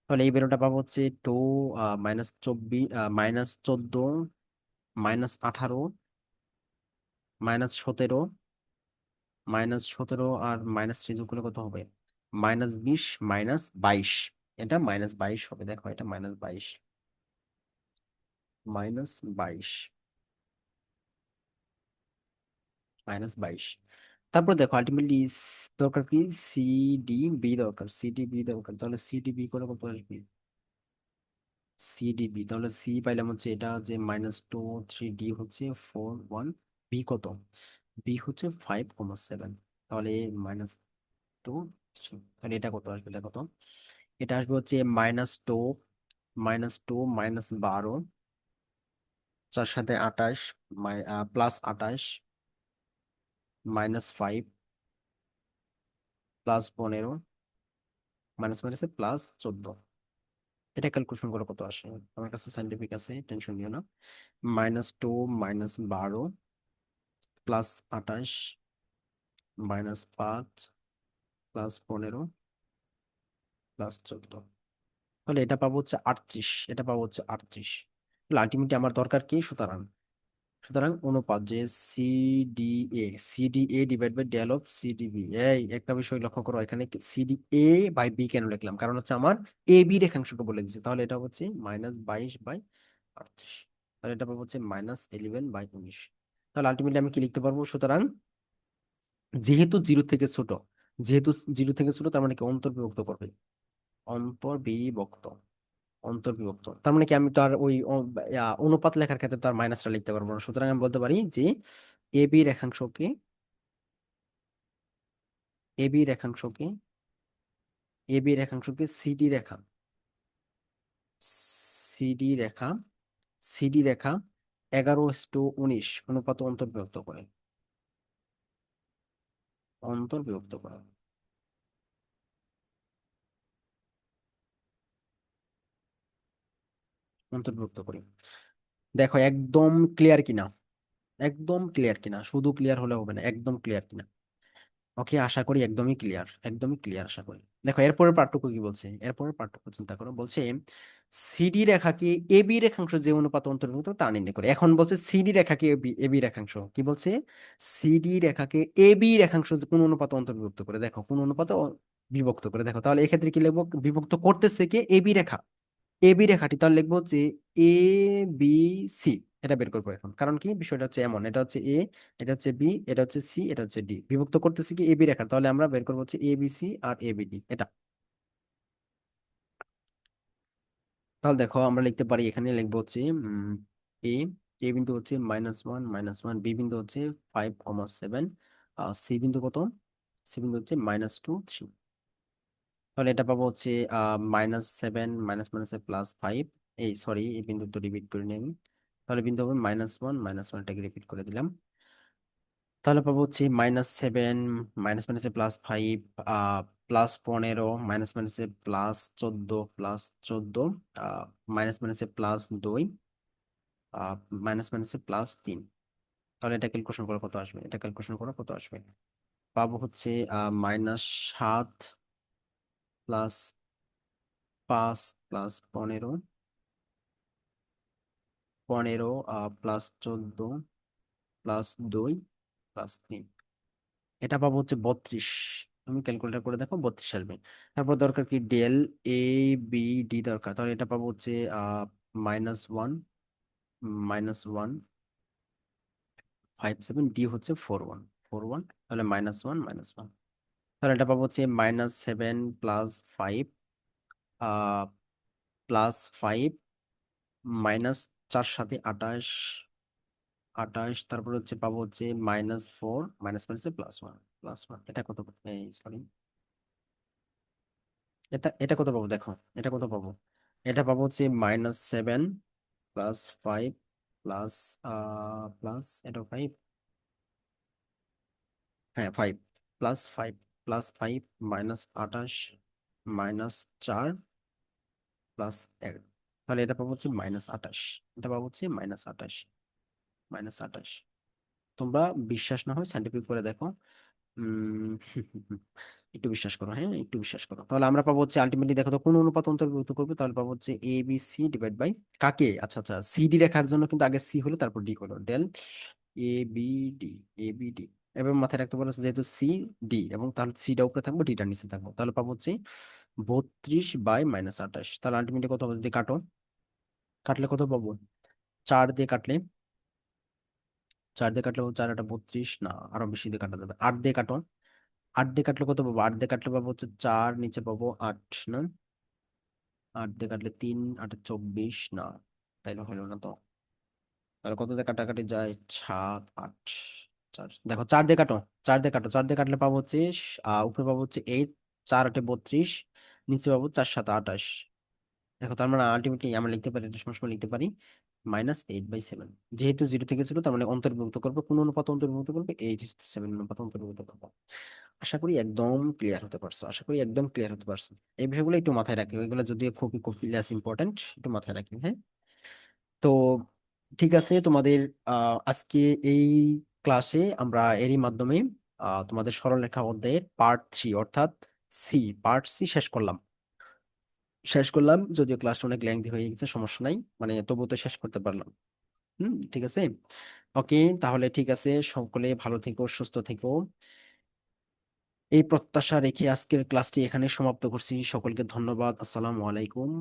তাহলে এই বেরোটা পাবো হচ্ছে 2, -24, -14, -18, -17, -17 আর -3 যোগ করলে কত হবে, -20, -22, এটা -22 হবে। দেখো, এটা -22, -22, -22। তারপর দেখো আলটিমেটলি দরকার কি, সি ডি বি দরকার, সি ডি বি দরকার, তাহলে সি ডি বি করে কত আসবে, সিডিবি, তাহলে সি পাইলাম হচ্ছে এটা যে -2 3, ডি হচ্ছে 4 1, বি কত, বি হচ্ছে 5,7, তাহলে -2 3, তাহলে এটা কত আসবে দেখো তো, এটা আসবে হচ্ছে -2, -2 -12, চার সাথে 28, প্লাস 28, -5, +15, মাইনাস মাইনাসে +14। এটা ক্যালকুলেশন করে কত আসে? আমার কাছে সাইন্টিফিক আছে, টেনশন নিও না। -2, -12, +28, -5, +15, +14। তাহলে এটা পাবো হচ্ছে 38, এটা পাবো হচ্ছে 38। তাহলে আলটিমেটলি আমার দরকার কি? সুতরাং সুতরাং অনুপাত যে CDA, CDA divide by del of CDB. এই একটা বিষয় লক্ষ্য করো, এখানে সিডিএ বাই বি কেন লিখলাম? কারণ হচ্ছে আমার এ বি রেখাংশকে বলে দিচ্ছে। তাহলে এটা হচ্ছে -22/38। তাহলে এটা পাবো হচ্ছে -11/19। তাহলে আলটিমেটলি আমি কি লিখতে পারবো? সুতরাং যেহেতু জিরো থেকে ছোট, যেহেতু জিরো থেকে ছোট, তার মানে কি অন্তর্বিভক্ত করবে, অন্তর্বিভক্ত, অন্তর্বিভক্ত। তার মানে কি আমি তার ওই অনুপাত লেখার ক্ষেত্রে তার মাইনাসটা লিখতে পারবো না। সুতরাং আমি বলতে পারি যে এবি রেখাংশকে, এবি রেখাংশকে, এবি রেখাংশকে সিডি রেখা, সিডি রেখা, সিডি রেখা 11:19 অনুপাত অন্তর্বিভক্ত করে, অন্তর্বিভক্ত করে, অন্তর্বিভক্ত করি। দেখো একদম ক্লিয়ার কিনা, একদম ক্লিয়ার কিনা, শুধু ক্লিয়ার হলে হবে না, একদম ক্লিয়ার কিনা। ওকে, আশা করি একদমই ক্লিয়ার, একদমই ক্লিয়ার আশা করি। দেখো এরপরের পার্থক্য কি বলছে, এরপরের পার্থক্য চিন্তা করো। বলছে সিডি রেখাকে এবি রেখাংশ যে অনুপাত অন্তর্ভুক্ত তা নির্ণয় করে। এখন বলছে সিডি রেখাকে এবি, এবি রেখাংশ কি বলছে? সিডি রেখাকে এবি রেখাংশ যে কোন অনুপাত অন্তর্ভুক্ত করে, দেখো কোন অনুপাত বিভক্ত করে। দেখো তাহলে এক্ষেত্রে কি লিখবো? বিভক্ত করতেছে কে? এবি রেখা, এবি রেখাটি। তাহলে লিখবো হচ্ছে এ বি সি। এটা বের করবো এখন, কারণ কি বিষয়টা হচ্ছে এমন, এটা হচ্ছে এ, এটা হচ্ছে বি, এটা হচ্ছে সি, এটা হচ্ছে ডি। বিভক্ত করতেছি কি এবি রেখা, তাহলে আমরা বের করবো হচ্ছে এ B C R A B D এটা। তাহলে দেখো আমরা লিখতে পারি, এখানে লিখবো হচ্ছে এ, এ বিন্দু হচ্ছে -1, -1, বি বিন্দু হচ্ছে 5,7, সি বিন্দু কত? সি বিন্দু হচ্ছে -2, 3। তাহলে এটা পাবো হচ্ছে -7, মাইনাস মাইনাসে +5। এই সরি, এই বিন্দু তো রিপিট করে নিই আমি। তাহলে বিন্দু হবে -1, রিপিট করে দিলাম। তাহলে পাবো হচ্ছে -7, মাইনাস মাইনাসে +5, +15, মাইনাস মাইনাসে +14, +14, মাইনাস মাইনাসে +2, মাইনাস মাইনাসে +3। তাহলে এটা ক্যালকুলেশন করে কত আসবে? এটা ক্যালকুলেশন করে কত আসবে? পাবো হচ্ছে -7 +5 +15, 15, +14, +2, +3। এটা পাবো হচ্ছে 32। তুমি ক্যালকুলেটর করে দেখো, 32 আসবে। তারপর দরকার কি? ডেল এ বি ডি দরকার। তাহলে এটা পাবো হচ্ছে -1, -1.57, ডি হচ্ছে 4, 1, 4, 1। তাহলে -1, -1। তাহলে এটা পাবো হচ্ছে -7 +5, +5, -4 সাথে 28, 28। তারপর হচ্ছে পাবো হচ্ছে -4, মাইনাস মাইনাসে +1, +1। এটা কত? সরি, এটা এটা কত পাবো দেখো, এটা কত পাবো? এটা পাবো হচ্ছে -7 +5 প্লাস প্লাস এটা 5, হ্যাঁ 5, +5, +5, -28, -4, +1। তাহলে এটা পাবো হচ্ছে -28। এটা পাবো হচ্ছে -28, -28। তোমরা বিশ্বাস না হয় সাইন্টিফিক করে দেখো। উম একটু বিশ্বাস করো, হ্যাঁ একটু বিশ্বাস করো। তাহলে আমরা পাবো হচ্ছে আলটিমেটলি, দেখো তো কোন অনুপাত অন্তর্ভুক্ত করবে। তাহলে পাবো হচ্ছে এ বি সি ডিভাইড বাই কাকে? আচ্ছা আচ্ছা, সিডি রেখার জন্য কিন্তু আগে সি হলো তারপর ডি হলো, del A B D, A B D. এবার মাথায় রাখতে বলেছে যেহেতু সি ডি, এবং তাহলে সিটা উপরে থাকবো, ডিটা নিচে থাকবো। তাহলে পাবো হচ্ছে 32/-28। তাহলে আলটিমেটলি কত হবে যদি কাটো? কাটলে কত পাবো? 4 দিয়ে কাটলে, 4 দিয়ে কাটলে পাবো 4, 8, 32, না আরো বেশি দিয়ে কাটা যাবে। 8 দিয়ে কাটো, 8 দিয়ে কাটলে কত পাবো? 8 দিয়ে কাটলে পাবো হচ্ছে 4, নিচে পাবো 8, না 8 দিয়ে কাটলে 3, 8, 24, না তাইলে হলো না তো। তাহলে কত দিয়ে কাটাকাটি যায়? 7, 8, 4। দেখো 4 দিয়ে কাটো, 4 দিয়ে কাটো, 4 দিয়ে কাটলে পাবো হচ্ছে উপরে পাবো হচ্ছে 8, 4, 8, 32, নিচে পাবো 4, 7, 28। দেখো তার মানে আলটিমেটলি আমরা লিখতে পারি, এটা সবসময় লিখতে পারি -8/7। যেহেতু 0 থেকে ছিল, তার মানে অন্তর্ভুক্ত করবো, কোন অনুপাত অন্তর্ভুক্ত করবে, 8:7 অনুপাত অন্তর্ভুক্ত করবো। আশা করি একদম ক্লিয়ার হতে পারছো, আশা করি একদম ক্লিয়ার হতে পারছো। এই বিষয়গুলো একটু মাথায় রাখি, ওইগুলো যদিও খুবই খুবই লেস ইম্পর্টেন্ট, একটু মাথায় রাখি, হ্যাঁ। তো ঠিক আছে, তোমাদের আজকে এই ক্লাসে আমরা এরই মাধ্যমে তোমাদের সরলরেখা অধ্যায়ের পার্ট 3 অর্থাৎ পার্ট সি শেষ করলাম, যদিও ক্লাসটা অনেক লেংথি হয়ে গেছে, সমস্যা নাই, মানে তবুও তো শেষ করতে পারলাম। ঠিক আছে। ওকে, তাহলে ঠিক আছে, সকলে ভালো থেকো, সুস্থ থেকো, এই প্রত্যাশা রেখে আজকের ক্লাসটি এখানে সমাপ্ত করছি। সকলকে ধন্যবাদ। আসসালামু আলাইকুম।